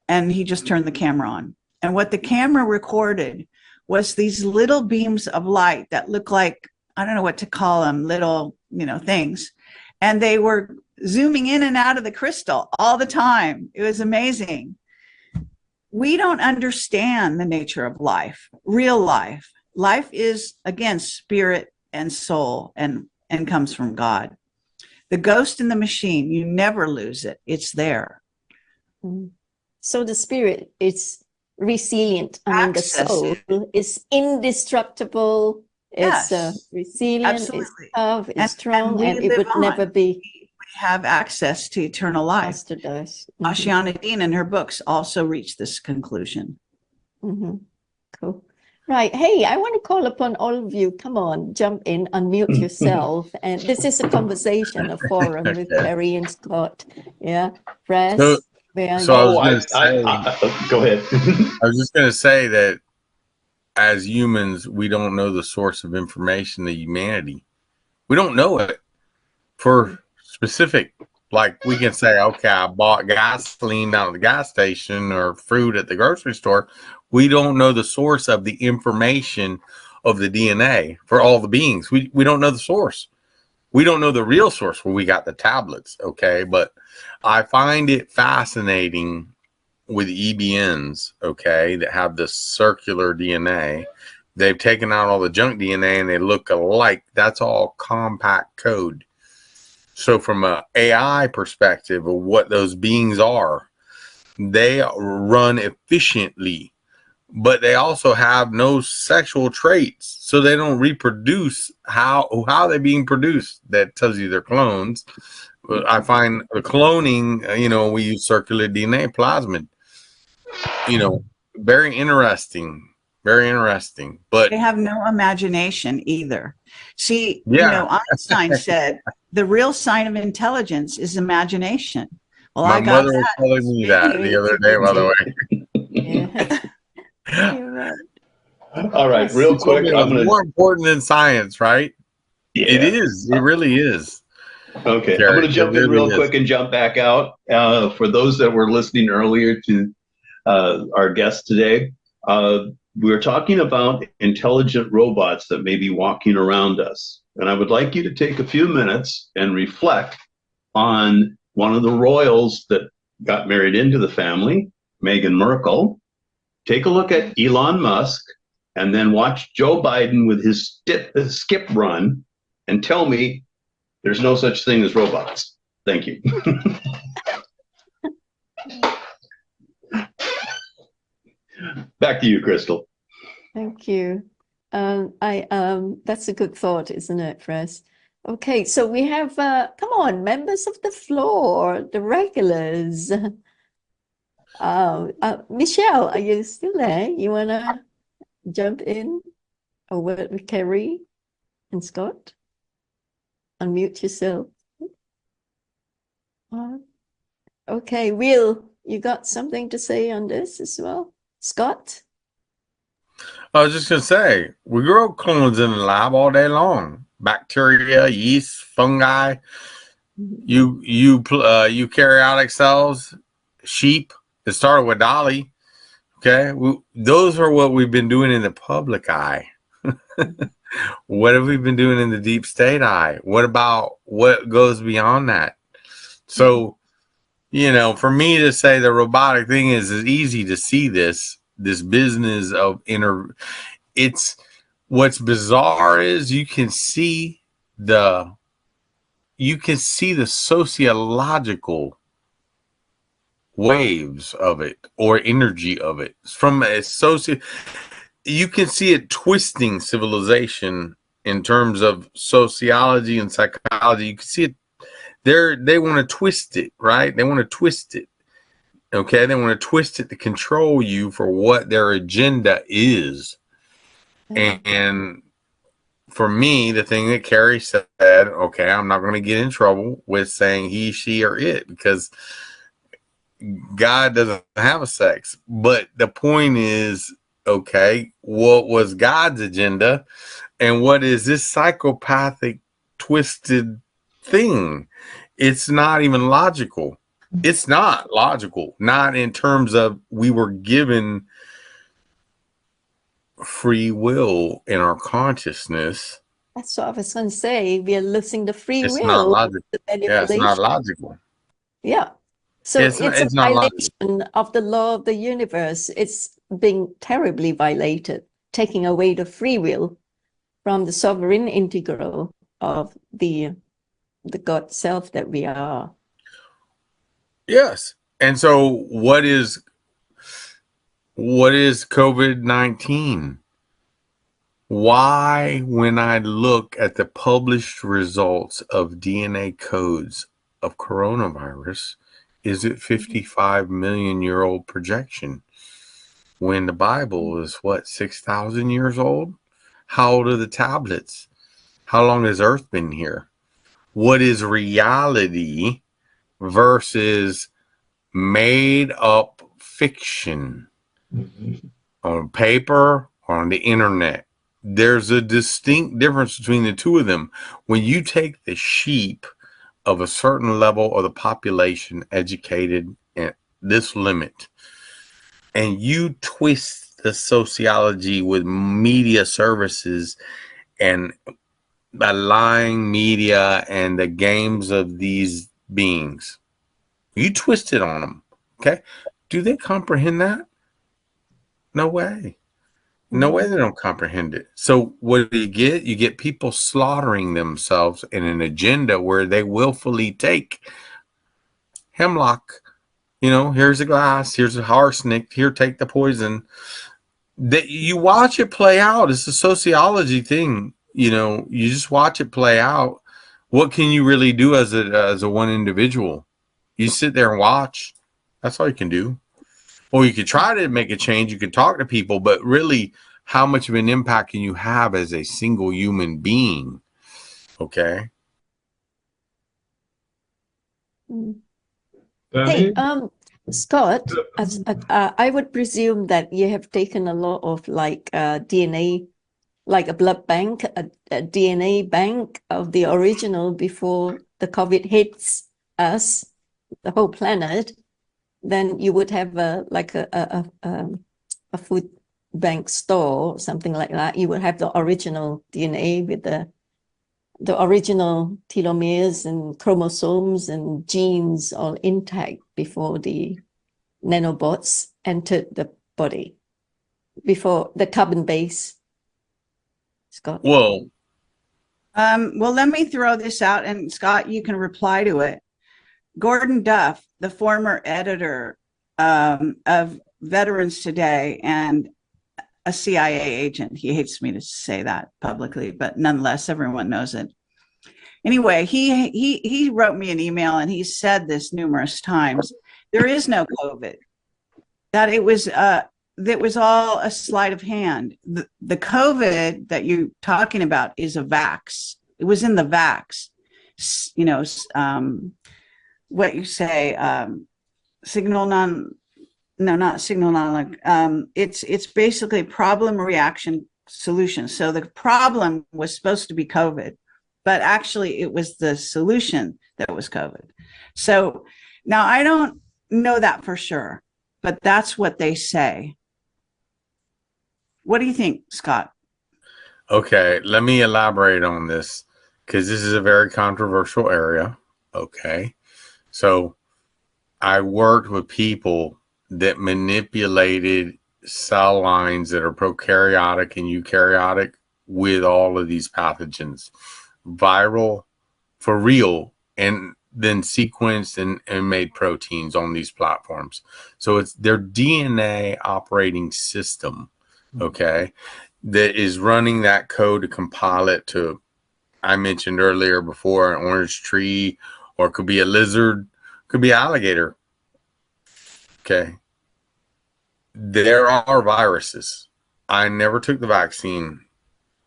Speaker 3: and he just turned the camera on. And what the camera recorded was these little beams of light that look like, I don't know what to call them, little, things. And they were zooming in and out of the crystal all the time. It was amazing. We don't understand the nature of life, real life. Life is, again, spirit and soul and comes from God. The ghost in the machine, you never lose it. It's there.
Speaker 1: So the spirit is resilient. I mean, the soul is indestructible. It's resilient,
Speaker 3: absolutely.
Speaker 1: It's tough, it's strong, and it would never be.
Speaker 3: We have access to eternal life. Ashiana Dean in her books also reached this conclusion.
Speaker 1: Cool. Right. Hey, I want to call upon all of you. Come on, jump in, unmute yourself. And this is a conversation, a forum with Kerry and Scott. Yeah. Press.
Speaker 2: Go ahead.
Speaker 4: I
Speaker 2: was just going to say that as humans, we don't know the source of information to humanity. We don't know it for specific. Like we can say, okay, I bought gasoline down at the gas station or fruit at the grocery store. We don't know the source of the information of the DNA for all the beings. We don't know the source. We don't know the real source where we got the tablets, okay? But I find it fascinating with EBNs, okay, that have this circular DNA. They've taken out all the junk DNA and they look alike. That's all compact code. So from an AI perspective of what those beings are, they run efficiently, but they also have no sexual traits. So they don't reproduce. How they're being produced. That tells you they're clones. I find the cloning, we use circular DNA plasmid, very interesting. Very interesting. But
Speaker 3: They have no imagination either. See,
Speaker 2: yeah,
Speaker 3: Einstein said the real sign of intelligence is imagination. Well,
Speaker 2: my
Speaker 3: I got
Speaker 2: mother was
Speaker 3: that.
Speaker 2: telling me that the other day, by the way.
Speaker 1: Yeah. You're right.
Speaker 4: All right,
Speaker 1: Yes.
Speaker 4: real
Speaker 2: She told
Speaker 4: quick,
Speaker 2: me it
Speaker 4: I'm
Speaker 2: was
Speaker 4: going to,
Speaker 2: more important than science, right? It
Speaker 4: yeah.
Speaker 2: is. It really is,
Speaker 4: Okay, I'm
Speaker 2: Kerry.
Speaker 4: going to
Speaker 2: It
Speaker 4: jump in
Speaker 2: really
Speaker 4: real
Speaker 2: is.
Speaker 4: quick and jump back out. For those that were listening earlier to our guest today, we were talking about intelligent robots that may be walking around us. And I would like you to take a few minutes and reflect on one of the royals that got married into the family, Meghan Markle. Take a look at Elon Musk and then watch Joe Biden with his skip run and tell me there's no such thing as robots. Thank you. Back to you, Crystal.
Speaker 1: Thank you. That's a good thought, isn't it, Perez? Okay, so we have come on, members of the floor, the regulars. Michelle, are you still there? You wanna jump in over with Kerry and Scott? Unmute yourself. Okay, Will, you got something to say on this as well? Scott?
Speaker 2: I was just gonna say, we grow clones in the lab all day long. Bacteria, yeast, fungi, eukaryotic cells, sheep. It started with Dolly. Okay, those are what we've been doing in the public eye. What have we been doing in the deep state eye? What about what goes beyond that? So, for me to say the robotic thing is easy to see this business of it's what's bizarre is you can see the sociological waves of it or energy of it from a you can see it twisting civilization in terms of sociology and psychology. You can see it they want to twist it, right? They want to twist it. Okay, they want to twist it to control you for what their agenda is. And for me, the thing that Kerry said, okay, I'm not going to get in trouble with saying he, she, or it because God doesn't have a sex. But the point is, okay, what was God's agenda and what is this psychopathic, twisted thing? It's not even logical. It's not logical, not in terms of we were given free will in our consciousness.
Speaker 1: That's what I was going to say. We are losing the free
Speaker 2: It's not
Speaker 1: will,
Speaker 2: logical.
Speaker 1: the
Speaker 2: Yeah, it's not
Speaker 1: manipulation.
Speaker 2: logical.
Speaker 1: Yeah. So
Speaker 2: It's
Speaker 1: it's a
Speaker 2: not logical.
Speaker 1: violation of the law of the universe. It's being terribly violated, taking away the free will from the sovereign integral of the God self that we are.
Speaker 2: Yes. And so what is COVID-19? Why, when I look at the published results of DNA codes of coronavirus, is it 55 million year old projection when the Bible is 6,000 years old? How old are the tablets? How long has Earth been here? What is reality versus made up fiction on paper or on the internet? There's a distinct difference between the two of them. When you take the sheep of a certain level of the population educated at this limit and you twist the sociology with media services and by lying media and the games of these beings, you twist it on them. Okay, do they comprehend that? No way. No way they don't comprehend it. So what do? You get people slaughtering themselves in an agenda where they willfully take hemlock. Here's a glass, here's a arsenic, here, take the poison. That you watch it play out. It's a sociology thing. You just watch it play out. What can you really do as a one individual? You sit there and watch. That's all you can do. Or you could try to make a change. You could talk to people, but really, how much of an impact can you have as a single human being? Okay.
Speaker 1: Hey, Scott, I would presume that you have taken a lot of like DNA, like a blood bank, a DNA bank of the original before the COVID hits us, the whole planet. Then you would have like a food bank store, something like that. You would have the original DNA with the original telomeres and chromosomes and genes all intact before the nanobots entered the body, before the carbon base. Scott?
Speaker 2: Well,
Speaker 3: let me throw this out, and Scott, you can reply to it. Gordon Duff, the former editor of Veterans Today and a CIA agent. He hates me to say that publicly, but nonetheless, everyone knows it. Anyway, he wrote me an email, and he said this numerous times. There is no COVID. That it was all a sleight of hand. The COVID that you're talking about is a vax. It was in the vax. You know, what you say, signal non. No, not signal non. It's basically problem reaction solution. So the problem was supposed to be COVID, but actually it was the solution that was COVID. So now I don't know that for sure, but that's what they say. What do you think, Scott?
Speaker 2: okay, let me elaborate on this because this is a very controversial area. Okay. So I worked with people that manipulated cell lines that are prokaryotic and eukaryotic with all of these pathogens, viral for real, and then sequenced and made proteins on these platforms. So it's their DNA operating system, okay, that is running that code to compile it to, I mentioned earlier before, an orange tree, or it could be a lizard, could be alligator. Okay. There are viruses. I never took the vaccine.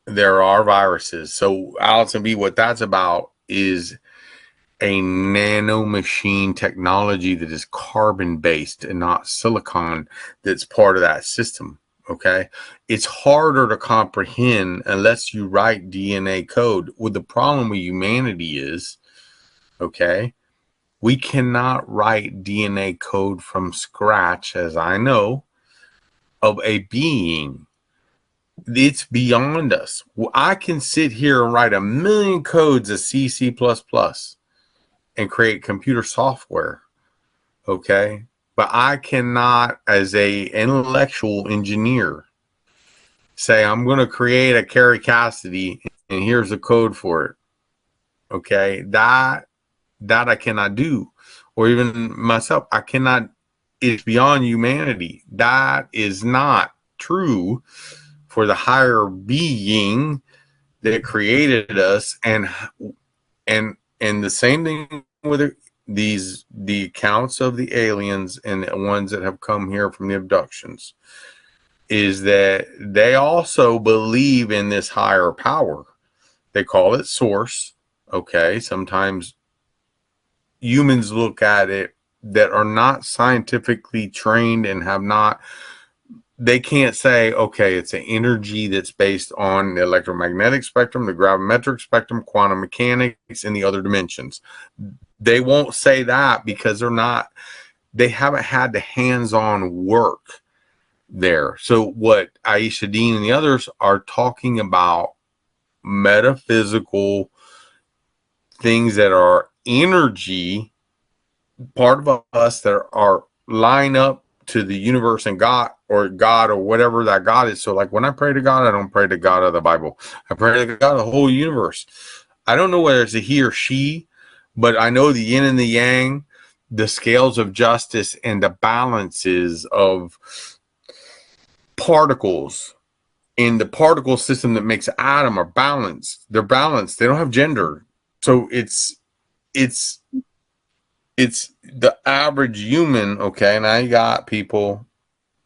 Speaker 2: There are viruses. So Allison B, what that's about is a nano machine technology that is carbon based and not silicon that's part of that system. Okay. It's harder to comprehend unless you write DNA code. What the problem with humanity is, okay, we cannot write DNA code from scratch, as I know, of a being. It's beyond us. I can sit here and write 1,000,000 codes of C++ and create computer software, okay? But I cannot, as a intellectual engineer, say I'm going to create a Kerry Cassidy and here's the code for it, okay? That I cannot do. Or even myself, I cannot. It's beyond humanity. That is not true for the higher being that created us. And the same thing with the accounts of the aliens and the ones that have come here from the abductions, is that they also believe in this higher power. They call it source. Okay, sometimes humans look at it that are not scientifically trained and have not, they can't say, okay, it's an energy that's based on the electromagnetic spectrum, the gravimetric spectrum, quantum mechanics, and the other dimensions. They won't say that because they haven't had the hands-on work there. So what Aisha Dean and the others are talking about, metaphysical things that are energy, part of us that are line up to the universe and God or whatever that God is. So like when I pray to God, I don't pray to God of the Bible. I pray to God of the whole universe. I don't know whether it's a he or she, but I know the yin and the yang, the scales of justice and the balances of particles in the particle system that makes atom are balanced. They're balanced. They don't have gender. So it's the average human, okay, and I got people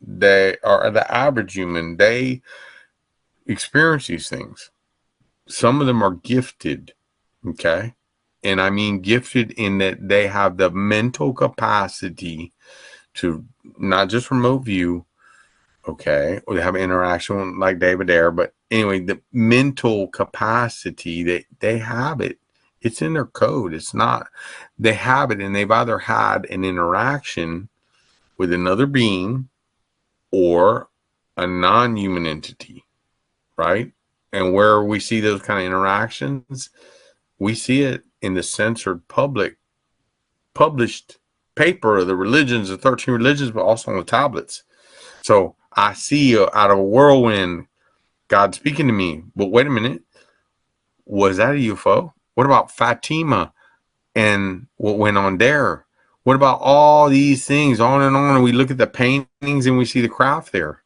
Speaker 2: that are the average human. They experience these things. Some of them are gifted, okay? And I mean gifted in that they have the mental capacity to not just remote view, okay, or they have interaction like David there, but anyway, the mental capacity, they have it. It's in their code. It's not, they have it, and they've either had an interaction with another being or a non-human entity, right? And where we see those kind of interactions, we see it in the censored published paper of the religions, the 13 religions, but also on the tablets. So I see out of a whirlwind, God speaking to me. But wait a minute, was that a UFO? What about Fatima and what went on there? What about all these things on and on? And we look at the paintings and we see the craft there.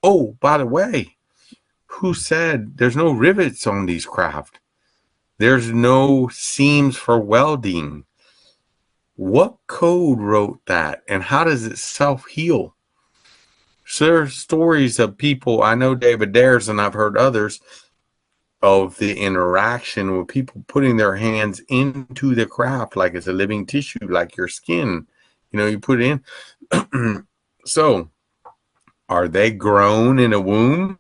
Speaker 2: Oh, by the way, who said there's no rivets on these craft? There's no seams for welding. What code wrote that? And how does it self-heal? So there's stories of people, I know David Dares and I've heard others, of the interaction with people putting their hands into the craft like it's a living tissue, like your skin. You know, you put it in. So are they grown in a womb?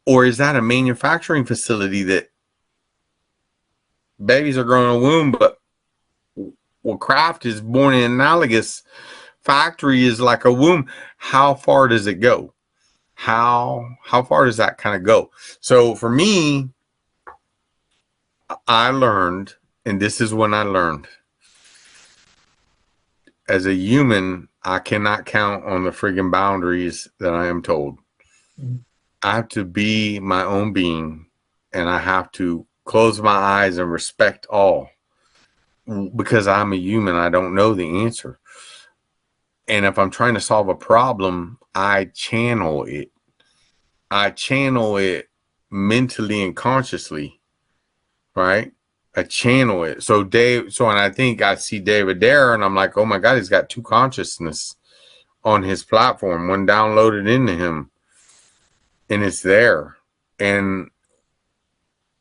Speaker 2: Or is that a manufacturing facility that babies are grown in a womb, but well, craft is born in an analogous factory is like a womb? How far does it go? How far does that kind of go? So for me, I learned, and this is when I learned, as a human, I cannot count on the friggin' boundaries that I am told. I have to be my own being, and I have to close my eyes and respect all, because I'm a human. I don't know the answer. And if I'm trying to solve a problem, I channel it. I channel it mentally and consciously, right? I channel it. So and I think I see David there and I'm like, oh my God, he's got two consciousness on his platform, one downloaded into him, and it's there. And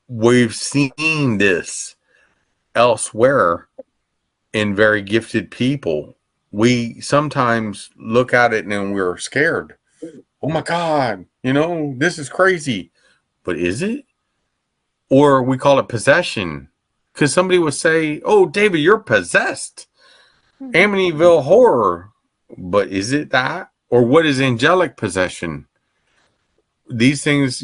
Speaker 2: we've seen this elsewhere in very gifted people. We sometimes look at it and we're scared. Oh my God, this is crazy. But is it? Or we call it possession. Because somebody would say, oh, David, you're possessed. Amityville horror. But is it that? Or what is angelic possession? These things,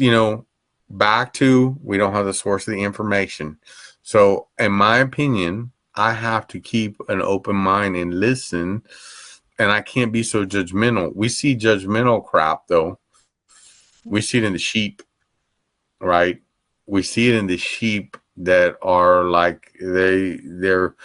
Speaker 2: back to, we don't have the source of the information. So in my opinion, I have to keep an open mind and listen. And I can't be so judgmental. We see judgmental crap, though. We see it in the sheep, right? We see it in the sheep that are like they're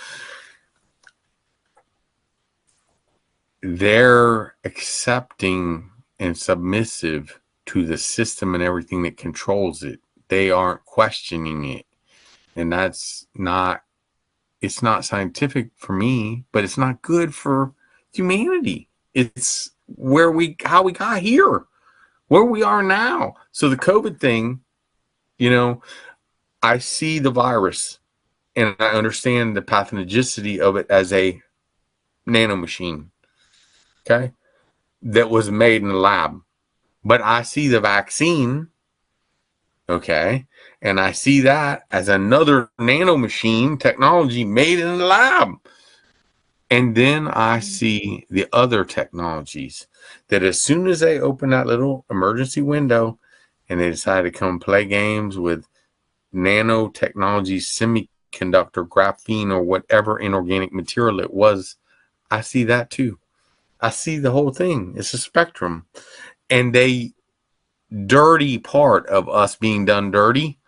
Speaker 2: accepting and submissive to the system and everything that controls it. They aren't questioning it. And it's not scientific for me, but it's not good for humanity. It's how we got here, where we are now. So the COVID thing, I see the virus and I understand the pathogenicity of it as a nanomachine, okay, that was made in the lab. But I see the vaccine, okay, and I see that as another nanomachine technology made in the lab. And then I see the other technologies that as soon as they open that little emergency window and they decide to come play games with nanotechnology, semiconductor, graphene, or whatever inorganic material it was, I see that too. I see the whole thing. It's a spectrum. And the dirty part of us being done dirty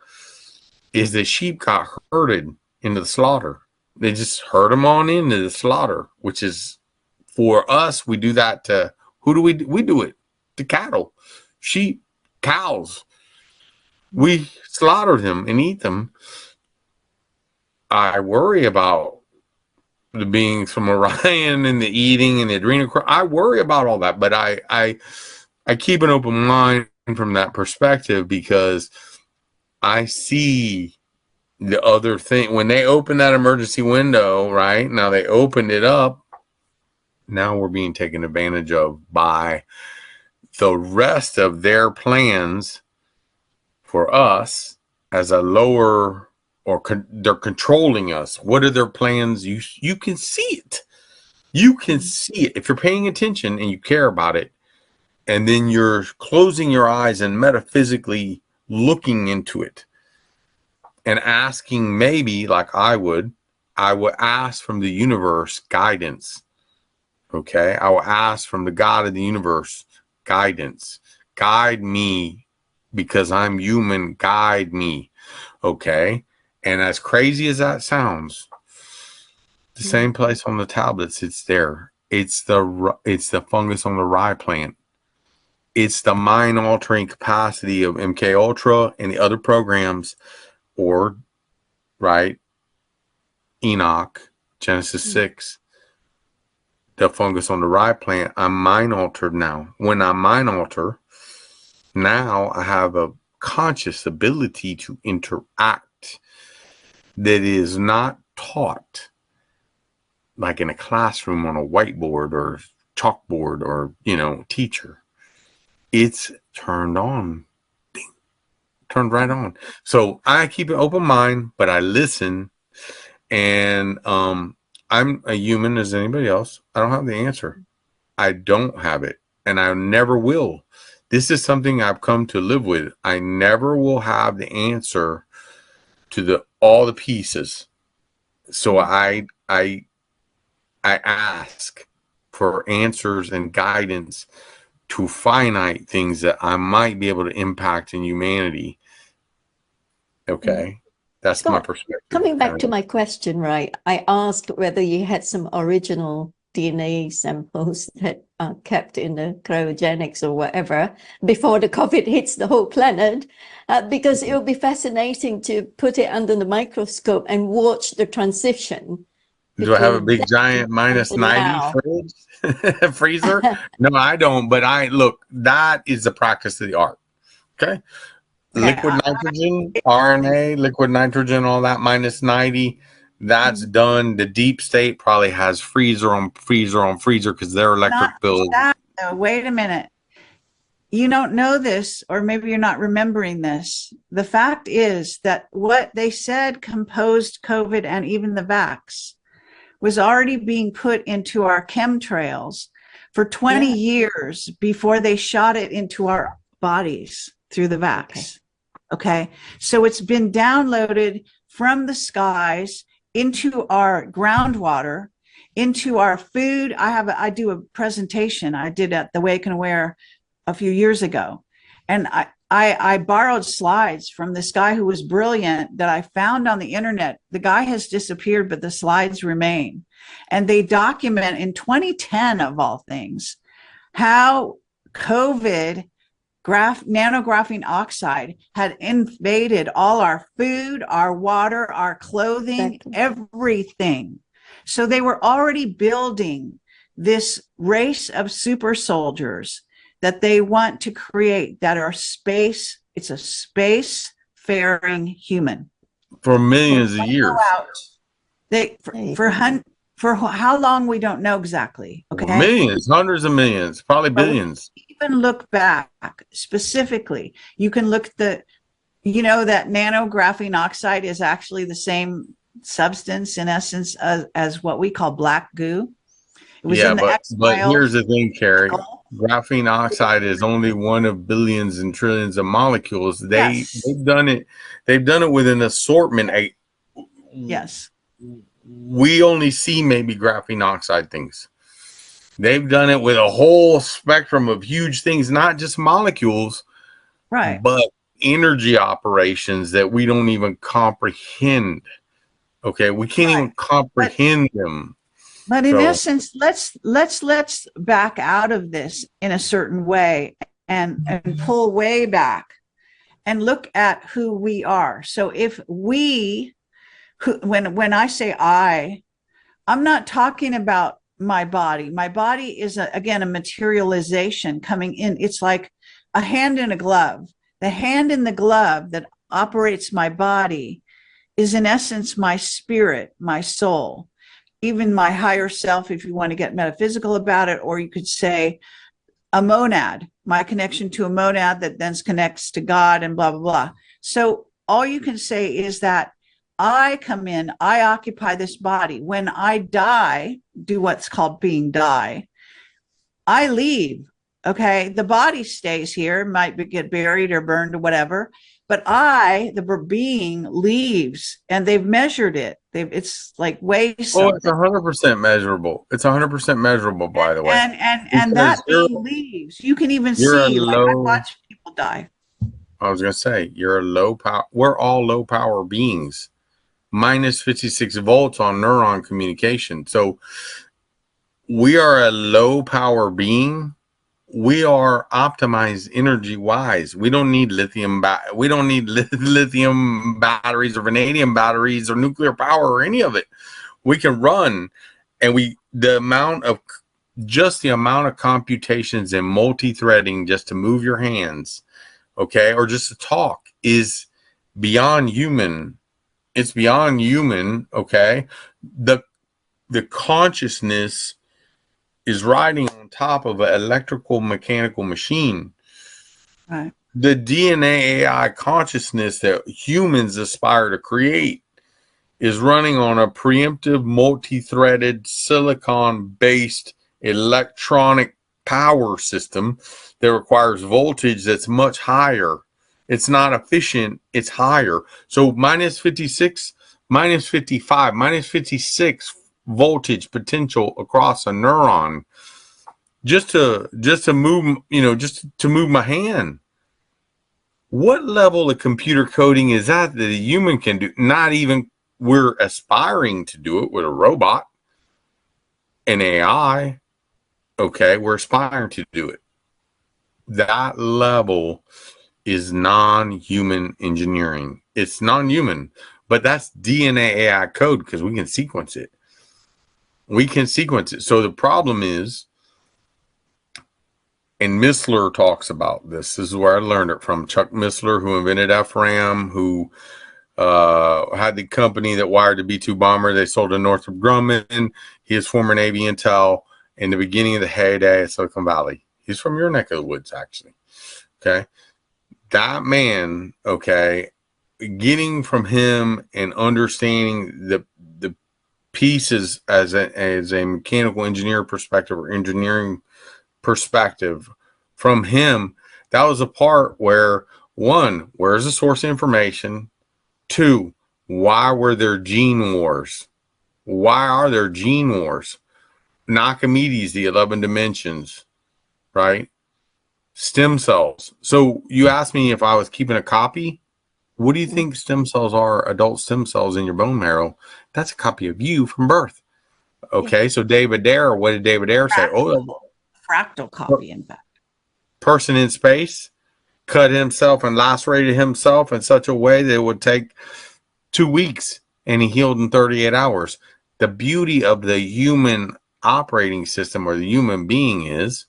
Speaker 2: is the sheep got herded into the slaughter. They just herd them on into the slaughter, which is, for us, we do that to, who do we do it to cattle, sheep, cows. We slaughter them and eat them. I worry about the beings from Orion and the eating and the adrenal. I worry about all that, but I keep an open mind from that perspective, because I see the other thing. When they open that emergency window, right? Now they opened it up. Now we're being taken advantage of by the rest of their plans for us as a lower, or they're controlling us. What are their plans? You can see it. You can see it if you're paying attention and you care about it. And then you're closing your eyes and metaphysically looking into it and asking, maybe like I would ask from the universe guidance. Okay. I will ask from the God of the universe guidance. Guide me, because I'm human. Guide me. Okay. And as crazy as that sounds, the same place on the tablets, it's there. It's the fungus on the rye plant. It's the mind altering capacity of MK Ultra and the other programs, or right, Enoch, Genesis 6, the fungus on the rye plant. I'm mind altered now. When I mind alter, now I have a conscious ability to interact that is not taught like in a classroom on a whiteboard or chalkboard or, teacher. It's turned on. Ding. Turned right on. So I keep an open mind, but I listen. And I'm a human as anybody else. I don't have the answer. I don't have it. And I never will. This is something I've come to live with. I never will have the answer to all the pieces. So I ask for answers and guidance to finite things that I might be able to impact in humanity. Okay. That's
Speaker 1: Scott,
Speaker 2: my perspective.
Speaker 1: Coming back to my question, right? I asked whether you had some original DNA samples that are kept in the cryogenics or whatever before the COVID hits the whole planet, because it would be fascinating to put it under the microscope and watch the transition.
Speaker 2: Do I have a big giant minus 90 fridge freezer? No, I don't. But look, that is the practice of the art. Okay. Liquid nitrogen, RNA, liquid nitrogen, all that minus 90. That's done. The deep state probably has freezer on freezer on freezer because their electric bill.
Speaker 3: Wait a minute. You don't know this, or maybe you're not remembering this. The fact is that what they said composed COVID and even the vax was already being put into our chemtrails for 20 years before they shot it into our bodies through the vax. Okay. So it's been downloaded from the skies into our groundwater, into our food. I do a presentation I did at the Wake and Aware a few years ago. And I borrowed slides from this guy who was brilliant that I found on the internet. The guy has disappeared, but the slides remain. And they document in 2010, of all things, how COVID nanographene oxide had invaded all our food, our water, our clothing, everything. So they were already building this race of super soldiers that they want to create that are space. It's a space-faring human.
Speaker 2: For millions of years.
Speaker 3: For how long, we don't know exactly. Okay.
Speaker 2: Millions, hundreds of millions, probably billions.
Speaker 3: Even look back specifically, you can look that nanographene oxide is actually the same substance in essence as what we call black goo. It was in the
Speaker 2: but here's the thing, Kerry. Graphene oxide is only one of billions and trillions of molecules. They've done it. They've done it with an assortment.
Speaker 3: Yes.
Speaker 2: We only see maybe graphene oxide things. They've done it with a whole spectrum of huge things, not just molecules,
Speaker 3: right?
Speaker 2: But energy operations that we don't even comprehend. Okay, we can't even comprehend them.
Speaker 3: But in essence, let's back out of this in a certain way and pull way back and look at who we are. So if when I say I'm not talking about my body. My body is again a materialization coming in. It's like a hand in a glove. The hand in the glove that operates my body is in essence my spirit, my soul, even my higher self, if you want to get metaphysical about it, or you could say a monad, my connection to a monad that then connects to God and blah, blah, blah. So all you can say is that I come in, I occupy this body. When I die, do what's called being die, I leave. Okay. The body stays here, might get buried or burned or whatever. But the being leaves, and they've measured it. It's like weighs
Speaker 2: Oh, it's
Speaker 3: something.
Speaker 2: 100% measurable. It's 100% measurable, by the way.
Speaker 3: And that being leaves. You can even
Speaker 2: You're a
Speaker 3: see, like I
Speaker 2: low.
Speaker 3: watch people die.
Speaker 2: I was gonna say you're a low power. We're all low power beings. Minus 56 volts on neuron communication. So we are a low power being. We are optimized energy wise. We don't need lithium. We don't need lithium batteries or vanadium batteries or nuclear power or any of it. We can run, and the amount of computations and multi-threading just to move your hands, okay, or just to talk is beyond human. It's beyond human, okay? The consciousness is riding on top of an electrical mechanical machine.
Speaker 3: Right.
Speaker 2: The DNA AI consciousness that humans aspire to create is running on a preemptive multi-threaded silicon-based electronic power system that requires voltage that's much higher. It's not efficient, it's higher. So minus 56, minus 55, minus 56 voltage potential across a neuron just to move, just to move my hand. What level of computer coding is that a human can do? Not even, we're aspiring to do it with a robot, an AI. Okay, we're aspiring to do it. That level is non-human engineering. It's non-human, but that's DNA AI code because we can sequence it. We can sequence it. So the problem is, and Missler talks about this. This is where I learned it from. Chuck Missler, who invented FRAM, who had the company that wired the B-2 bomber. They sold to Northrop Grumman. He is former Navy intel in the beginning of the heyday of Silicon Valley. He's from your neck of the woods, actually. Okay. That man, okay, getting from him and understanding the pieces as a mechanical engineer perspective or engineering perspective from him, that was a part where, one, where's the source of information? Two, why were there gene wars? Why are there gene wars? Archimedes, the 11 dimensions, right? Stem cells. So you asked me if I was keeping a copy. What do you think stem cells are? Adult stem cells in your bone marrow. That's a copy of you from birth. Okay, so David Dare, what did David Dare say?
Speaker 3: Fractal copy, in fact.
Speaker 2: Person in space cut himself and lacerated himself in such a way that it would take 2 weeks, and he healed in 38 hours. The beauty of the human operating system or the human being is,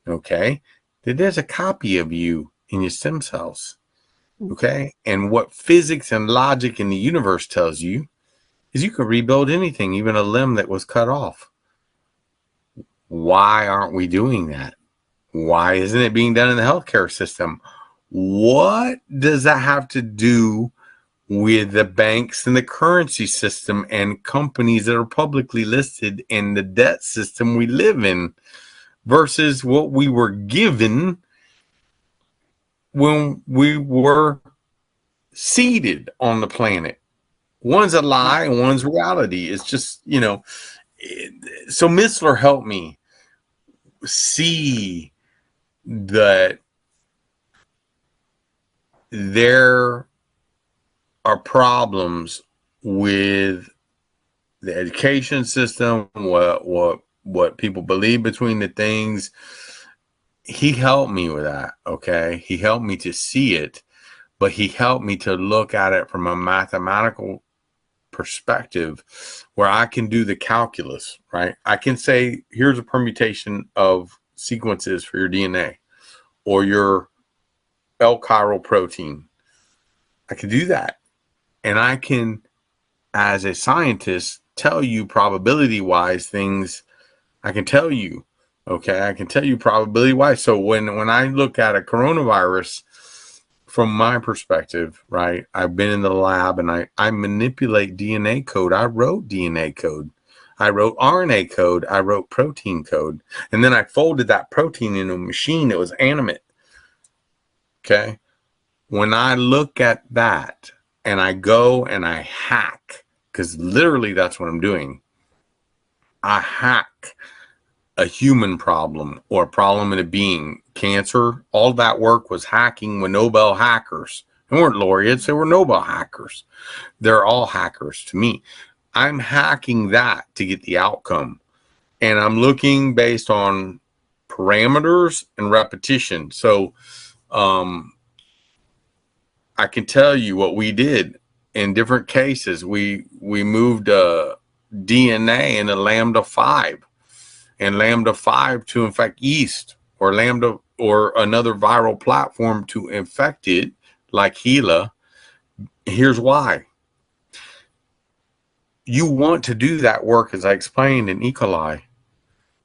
Speaker 2: okay, that there's a copy of you in your stem cells. Okay, and what physics and logic in the universe tells you is you can rebuild anything, even a limb that was cut off. Why aren't we doing that? Why isn't it being done in the healthcare system? What does that have to do with the banks and the currency system and companies that are publicly listed in the debt system we live in versus what we were given when we were seeded on the planet? One's a lie and one's reality. It's just, so Missler helped me see that there are problems with the education system, what people believe between the things. He helped me with that, okay? He helped me to see it, but he helped me to look at it from a mathematical perspective where I can do the calculus, right? I can say, here's a permutation of sequences for your DNA, or your L-chiral protein. I can do that. And I can, as a scientist, tell you probability-wise things. I can tell you, okay? I can tell you probability-wise. So when I look at a coronavirus, from my perspective, right, I've been in the lab and I manipulate DNA code. I wrote DNA code. I wrote RNA code. I wrote protein code. And then I folded that protein into a machine that was animate. Okay? When I look at that and I go and I hack, because literally that's what I'm doing. I hack a human problem or a problem in a being. Cancer, all that work was hacking with Nobel hackers. They weren't laureates, they were Nobel hackers. They're all hackers to me. I'm hacking that to get the outcome. And I'm looking based on parameters and repetition. So I can tell you what we did in different cases. We moved DNA into lambda 5 and lambda 5 to infect yeast, or lambda or another viral platform to infect it, like HeLa. Here's why. You want to do that work, as I explained, in E. coli,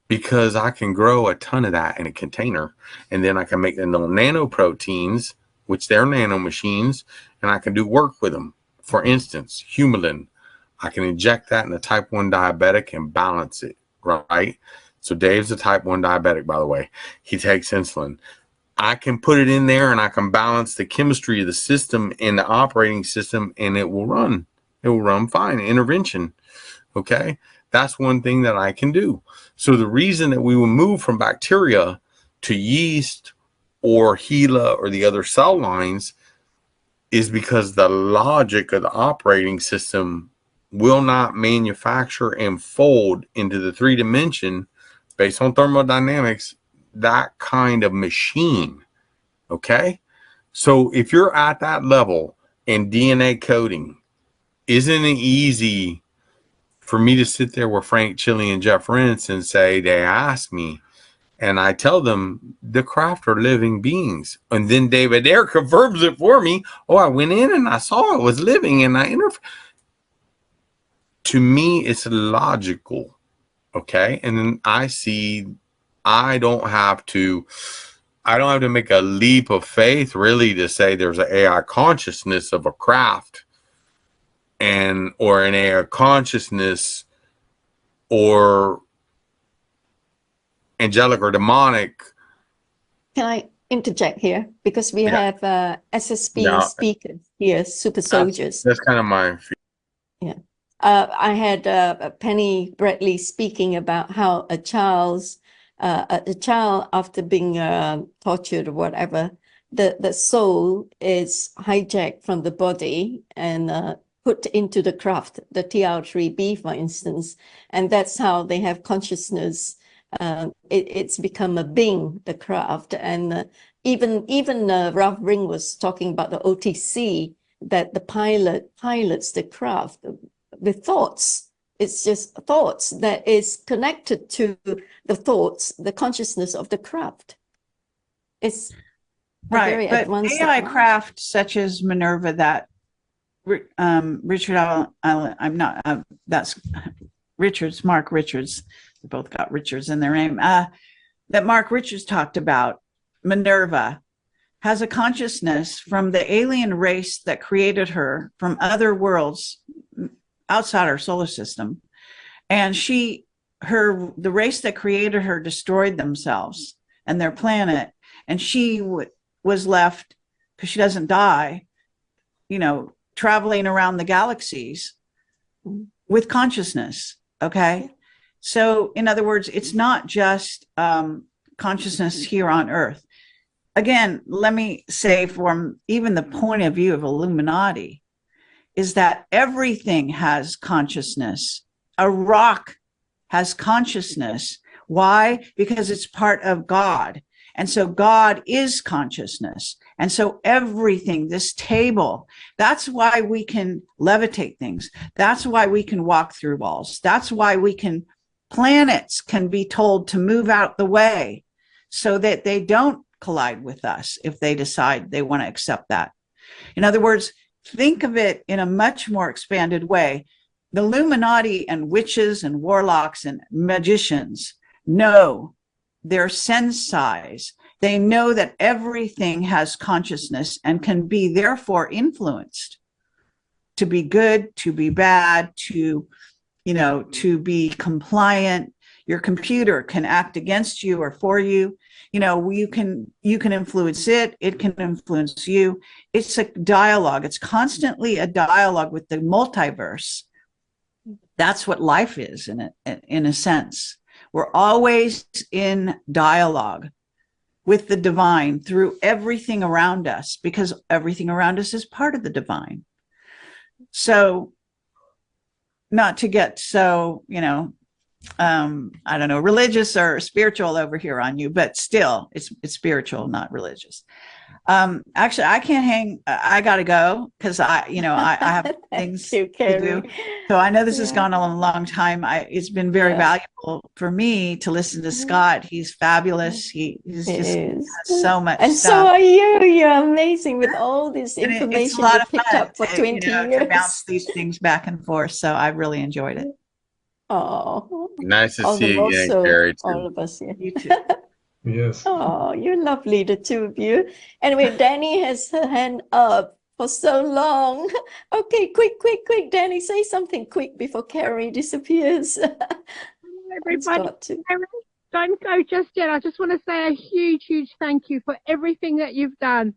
Speaker 2: because I can grow a ton of that in a container, and then I can make the nanoproteins, which they're nano machines, and I can do work with them. For instance, humulin, I can inject that in a type 1 diabetic and balance it, right? So Dave's a type 1 diabetic, by the way. He takes insulin. I can put it in there and I can balance the chemistry of the system in the operating system, and it will run. It will run fine. Intervention. Okay. That's one thing that I can do. So the reason that we will move from bacteria to yeast or HeLa or the other cell lines is because the logic of the operating system will not manufacture and fold into the 3-dimension based on thermodynamics, that kind of machine. Okay. So if you're at that level in DNA coding, isn't it easy for me to sit there with Frank Chili and Jeff Rense and say, they ask me, and I tell them the craft are living beings. And then David Ayer confirms it for me. Oh, I went in and I saw it was living, and to me, it's logical. Okay. And then I see, I don't have to make a leap of faith really to say there's an AI consciousness of a craft or an AI consciousness or angelic or demonic.
Speaker 1: Can I interject here? Because we have SSP speakers here, super soldiers.
Speaker 2: That's kind of my feeling.
Speaker 1: Yeah. I had Penny Bradley speaking about how a child after being tortured or whatever, the soul is hijacked from the body and put into the craft, the TR3B, for instance, and that's how they have consciousness. It's become a being, the craft, and even Ralph Ring was talking about the OTC, that the pilots the craft with thoughts. It's just thoughts that is connected to the thoughts, the consciousness of the craft. It's
Speaker 3: right, but AI craft such as Minerva that Richard, I'm not, that's Richards, Mark Richards, they both got Richards in their name, that Mark Richards talked about, Minerva, has a consciousness from the alien race that created her from other worlds outside our solar system. And the race that created her destroyed themselves and their planet. And she was left, because she doesn't die, traveling around the galaxies with consciousness. Okay. So in other words, it's not just consciousness here on Earth. Again, let me say, from even the point of view of Illuminati, is that everything has consciousness. A rock has consciousness. Why? Because it's part of God. And so God is consciousness. And so everything, this table, that's why we can levitate things. That's why we can walk through walls. That's why planets can be told to move out the way so that they don't collide with us if they decide they want to accept that. In other words, think of it in a much more expanded way. The Illuminati and witches and warlocks and magicians know their sense size. They know that everything has consciousness and can be therefore influenced to be good, to be bad, to, you know, to be compliant. Your computer can act against you or for you. You know, you can influence it. It can influence you. It's a dialogue. It's constantly a dialogue with the multiverse. That's what life is in a sense. We're always in dialogue with the divine through everything around us, because everything around us is part of the divine. So, not to get so, you know, I don't know, religious or spiritual over here on you, but still it's spiritual, not religious. Actually, I can't hang. I got to go because I have things to do. So I know this has gone on a long time. It's been very valuable for me to listen to Scott. He's fabulous. He's just has so much
Speaker 1: and
Speaker 3: stuff.
Speaker 1: So are you. You're amazing with all this information
Speaker 3: it's a lot of
Speaker 1: picked
Speaker 3: fun
Speaker 1: up for 20 years.
Speaker 3: to bounce these things back and forth. So I really enjoyed it.
Speaker 1: Oh,
Speaker 2: nice to see you again, Kerry.
Speaker 1: All of us here.
Speaker 3: You too.
Speaker 5: Yes.
Speaker 1: Oh, you're lovely, the two of you. Anyway, Danny has her hand up for so long. Okay, quick, Danny, say something quick before Kerry disappears.
Speaker 6: Everybody, don't go just yet. I just want to say a huge thank you for everything that you've done.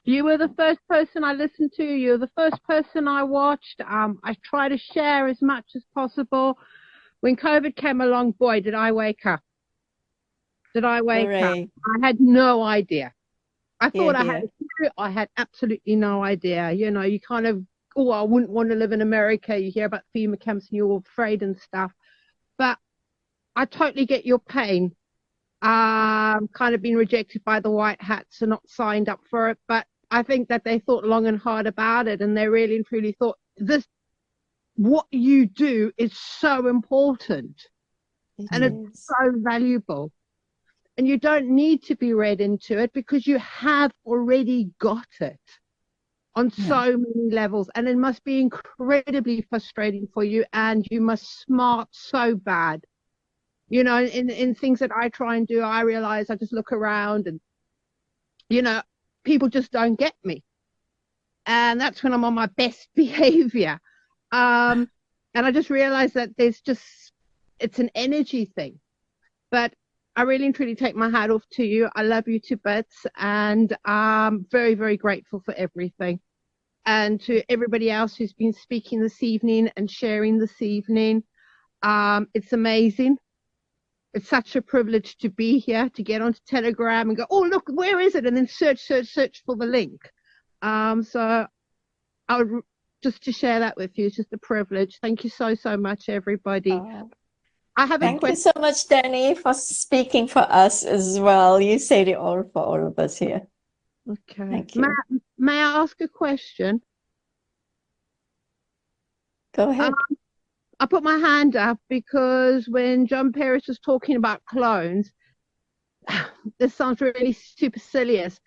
Speaker 6: You were the first person I listened to. You're the first person I watched. I try to share as much as possible. When COVID came along, boy, did I wake up. Did I wake up? I had no idea. I thought I had a clue. I had absolutely no idea. You know, you kind of, oh, I wouldn't want to live in America. You hear about FEMA camps and you're all afraid and stuff. But I totally get your pain. Kind of been rejected by the white hats and not signed up for it. But I think that they thought long and hard about it, and they really and truly thought what you do is so important. It's so valuable. And you don't need to be read into it because you have already got it on so many levels. And it must be incredibly frustrating for you, and you must smart so bad. You know, in things that I try and do, I realize I just look around and, you know, people just don't get me. And that's when I'm on my best behavior. And I just realized that it's an energy thing. But I really and truly take my hat off to you. I love you to bits, and I'm very, very grateful for everything. And to everybody else who's been speaking this evening and sharing this evening, it's amazing. It's such a privilege to be here, to get onto Telegram and go, oh, look, where is it? And then search for the link. So I would just to share that with you. It's just a privilege. Thank you so much, everybody. I have
Speaker 1: Thank you so much, Danny, for speaking for us as well. You said it all for all of us here.
Speaker 6: Okay.
Speaker 1: Thank you.
Speaker 6: May I ask a question?
Speaker 1: Go ahead.
Speaker 6: I put my hand up because when John Perez was talking about clones, this sounds really supercilious.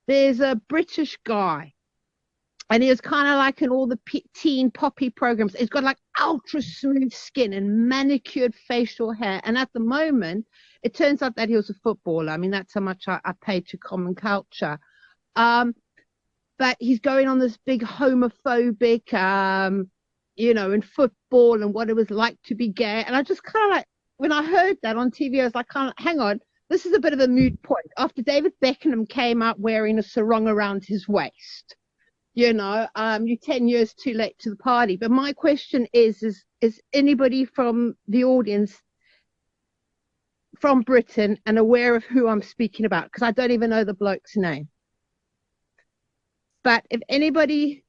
Speaker 6: There's a British guy, and he was kind of like in all the teen poppy programs. He's got like ultra smooth skin and manicured facial hair. And at the moment, it turns out that he was a footballer. I mean, that's how much I paid to common culture. But he's going on this big homophobic, you know, in football and what it was like to be gay. And I just kind of like, when I heard that on TV, I was like, hang on, this is a bit of a moot point. After David Beckham came out wearing a sarong around his waist, you know, you're 10 years too late to the party. But my question is anybody from the audience from Britain and aware of who I'm speaking about? Because I don't even know the bloke's name. But if anybody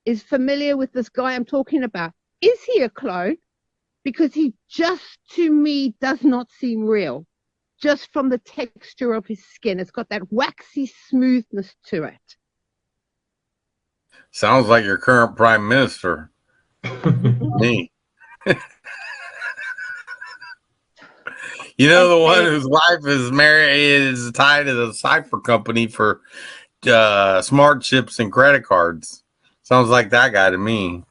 Speaker 6: is familiar with this guy I'm talking about, is he a clone? Because he just, to me, does not seem real. Just from the texture of his skin. It's got that waxy smoothness to it.
Speaker 2: Sounds like your current prime minister. Me. You know, the one
Speaker 1: Okay.
Speaker 2: whose wife is married is tied to the cipher company for smart chips and credit cards. Sounds like that guy to me.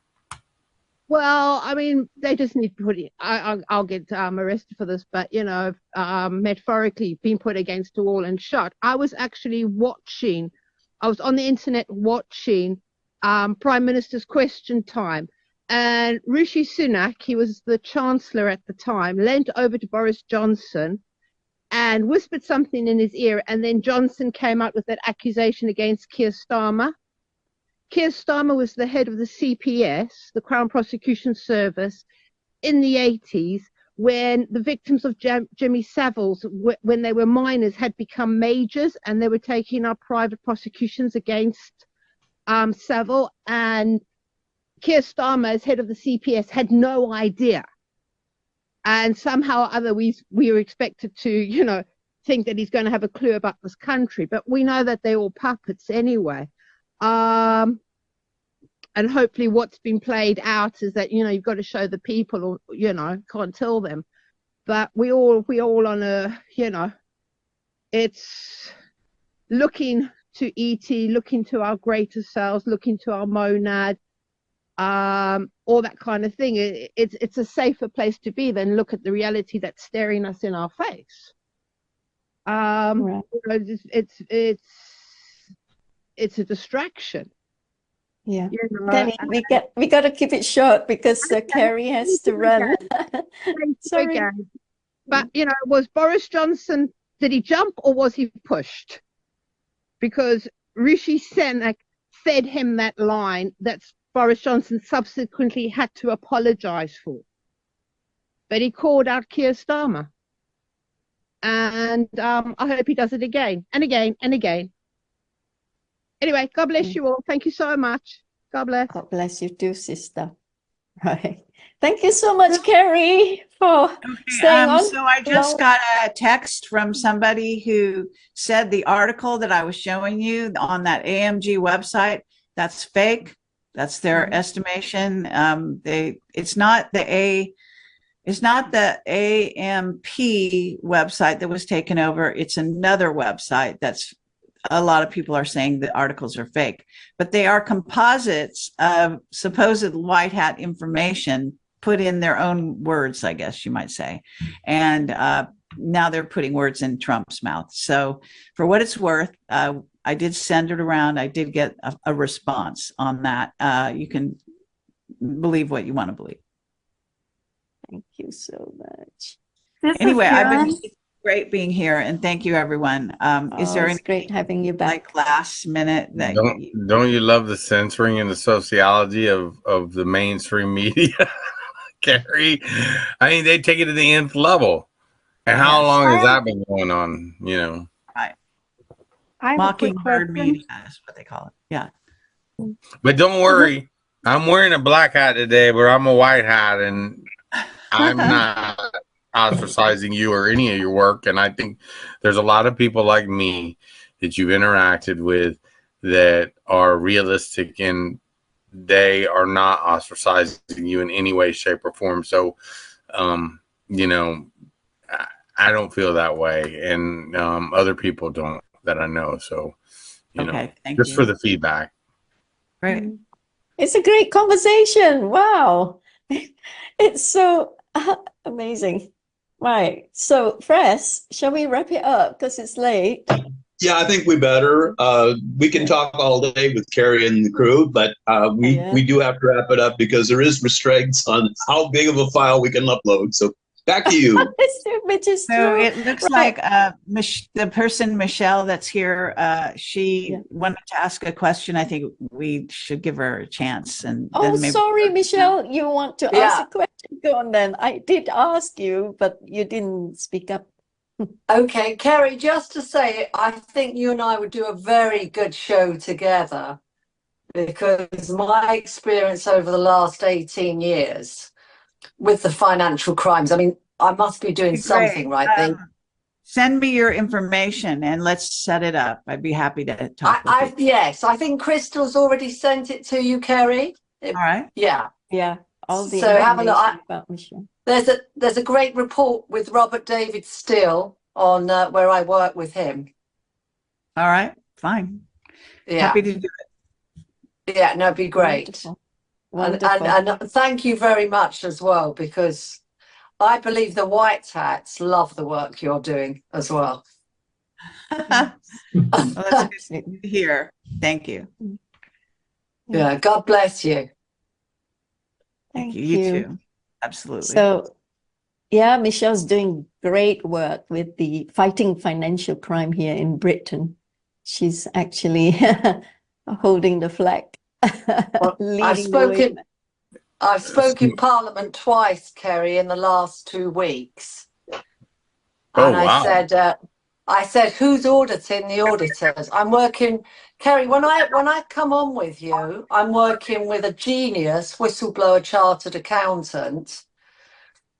Speaker 6: Well, I mean, they just need to put it. I'll get arrested for this, but you know, metaphorically being put against the wall and shot. I was actually watching. I was on the internet watching Prime Minister's Question Time, and Rishi Sunak, he was the Chancellor at the time, leant over to Boris Johnson and whispered something in his ear, and then Johnson came out with that accusation against Keir Starmer. Keir Starmer was the head of the CPS, the Crown Prosecution Service, in the 80s, when the victims of Jimmy Savile's, when they were minors, had become majors, and they were taking up private prosecutions against Savile. And Keir Starmer, as head of the CPS, had no idea. And somehow or other, we were expected to, you know, think that he's going to have a clue about this country. But we know that they're all puppets anyway. And hopefully what's been played out is that, you know, you've got to show the people, or, you know, can't tell them. But we all on a, you know, it's looking to ET, looking to our greater selves, looking to our monad, all that kind of thing. It's a safer place to be than look at the reality that's staring us in our face. Right. It's a distraction.
Speaker 1: Yeah.
Speaker 6: You know,
Speaker 1: Danny, we got to keep it short because Kerry has to run. Sorry.
Speaker 6: But you know, was Boris Johnson, did he jump or was he pushed? Because Rishi Sunak fed him that line that Boris Johnson subsequently had to apologize for. But he called out Keir Starmer. And I hope he does it again and again and again. Anyway, God bless you all. Thank you so much. God bless.
Speaker 1: God bless you too, sister. Right. Thank you so much, Kerry, for staying on.
Speaker 3: So I just got a text from somebody who said the article that I was showing you on that AMG website, that's fake. That's their estimation. It's not the AMP website that was taken over. It's another website that's, a lot of people are saying the articles are fake, but they are composites of supposed white hat information put in their own words, I guess you might say. And now they're putting words in Trump's mouth. So for what it's worth, I did send it around. I did get a response on that. You can believe what you want to believe.
Speaker 1: Thank you so much.
Speaker 3: Anyway, it's great being here, and thank you, everyone. Is there any
Speaker 1: great having you back?
Speaker 3: Like last minute that
Speaker 2: don't you love the censoring and the sociology of the mainstream media, Kerry? I mean, they take it to the nth level. And how long has that been going on? You know,
Speaker 3: right?
Speaker 6: I
Speaker 3: Mockingbird media is what they call it. Yeah.
Speaker 2: But don't worry, I'm wearing a black hat today, but I'm a white hat, and I'm not ostracizing you or any of your work. And I think there's a lot of people like me that you've interacted with that are realistic, and they are not ostracizing you in any way, shape, or form. So, you know, I don't feel that way, and other people don't that I know. So, you know, just for the feedback.
Speaker 3: Right.
Speaker 1: It's a great conversation. Wow. It's so amazing. Right. So, Fres, shall we wrap it up because it's late?
Speaker 4: Yeah, I think we better. We can talk all day with Kerry and the crew, but we do have to wrap it up because there is restraints on how big of a file we can upload. So back to you.
Speaker 3: So it looks like the person, Michelle, that's here, she wanted to ask a question. I think we should give her a chance. And then maybe
Speaker 1: sorry, Michelle, you want to ask a question? Go on then. I did ask you, but you didn't speak up.
Speaker 5: Okay, Kerry, just to say, I think you and I would do a very good show together, because my experience over the last 18 years with the financial crimes, I mean, I must be doing something right then.
Speaker 3: Send me your information and let's set it up. I'd be happy to talk with you.
Speaker 5: Yes, I think Crystal's already sent it to you, Kerry.
Speaker 3: All right.
Speaker 5: Yeah.
Speaker 1: Yeah. All the
Speaker 5: so have a look.
Speaker 1: about Michelle.
Speaker 5: there's a great report with Robert David Steele on where I work with him.
Speaker 3: All right, fine.
Speaker 5: Yeah.
Speaker 3: Happy to do it.
Speaker 5: Yeah, no, it'd be great.
Speaker 1: Wonderful.
Speaker 5: And thank you very much as well, because I believe the white hats love the work you're doing as well.
Speaker 3: Well, that's good to hear. Thank you.
Speaker 5: Yeah, God bless you.
Speaker 3: Thank you. You too. Absolutely.
Speaker 1: So, yeah, Michelle's doing great work with the fighting financial crime here in Britain. She's actually holding the flag.
Speaker 5: Well, I've spoken Parliament twice, Kerry, in the last 2 weeks.
Speaker 2: Oh,
Speaker 5: And
Speaker 2: wow.
Speaker 5: I said, who's auditing the auditors? I'm working, Kerry, when I come on with you, I'm working with a genius whistleblower chartered accountant.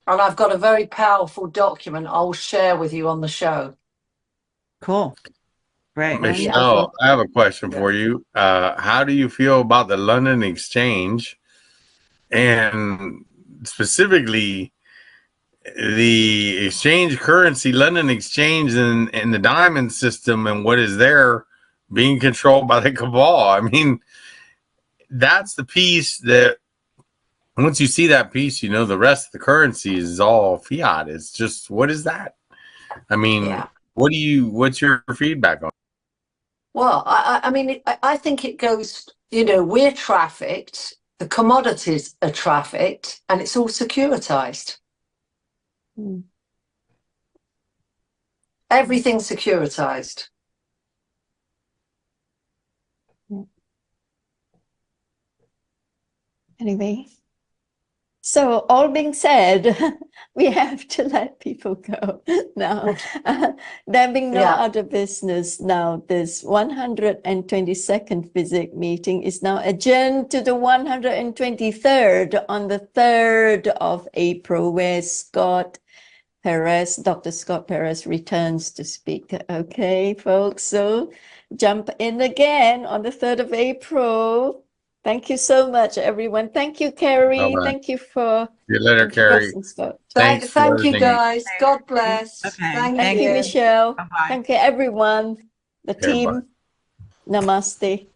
Speaker 5: And I've got a very powerful document I'll share with you on the show.
Speaker 3: Cool. Right.
Speaker 2: Michelle, I have a question for you. How do you feel about the London Exchange, and specifically the exchange currency, London Exchange, and the diamond system, and what is there being controlled by the cabal? I mean, that's the piece that once you see that piece, you know the rest of the currency is all fiat. It's just, what is that? I mean, what's your feedback on it?
Speaker 5: Well, I mean, I think it goes, you know, we're trafficked, the commodities are trafficked, and it's all securitized. Everything's securitized.
Speaker 1: Anyway, so all being said, we have to let people go now. There being no other business now, this 122nd Fesig meeting is now adjourned to the 123rd on the 3rd of April, where Perez, Dr. Scott Perez returns to speak. Okay, folks, so jump in again on the 3rd of April. Thank you so much, everyone. Thank you, Kerry.
Speaker 2: Bye-bye.
Speaker 1: Thank you for
Speaker 2: See you later, Kerry.
Speaker 5: Thank you, guys. God bless.
Speaker 3: Okay.
Speaker 5: Thank
Speaker 1: you,
Speaker 5: you.
Speaker 1: Michelle.
Speaker 3: Bye-bye.
Speaker 1: Thank you, everyone. The
Speaker 2: Okay,
Speaker 1: team.
Speaker 2: bye.
Speaker 1: Namaste.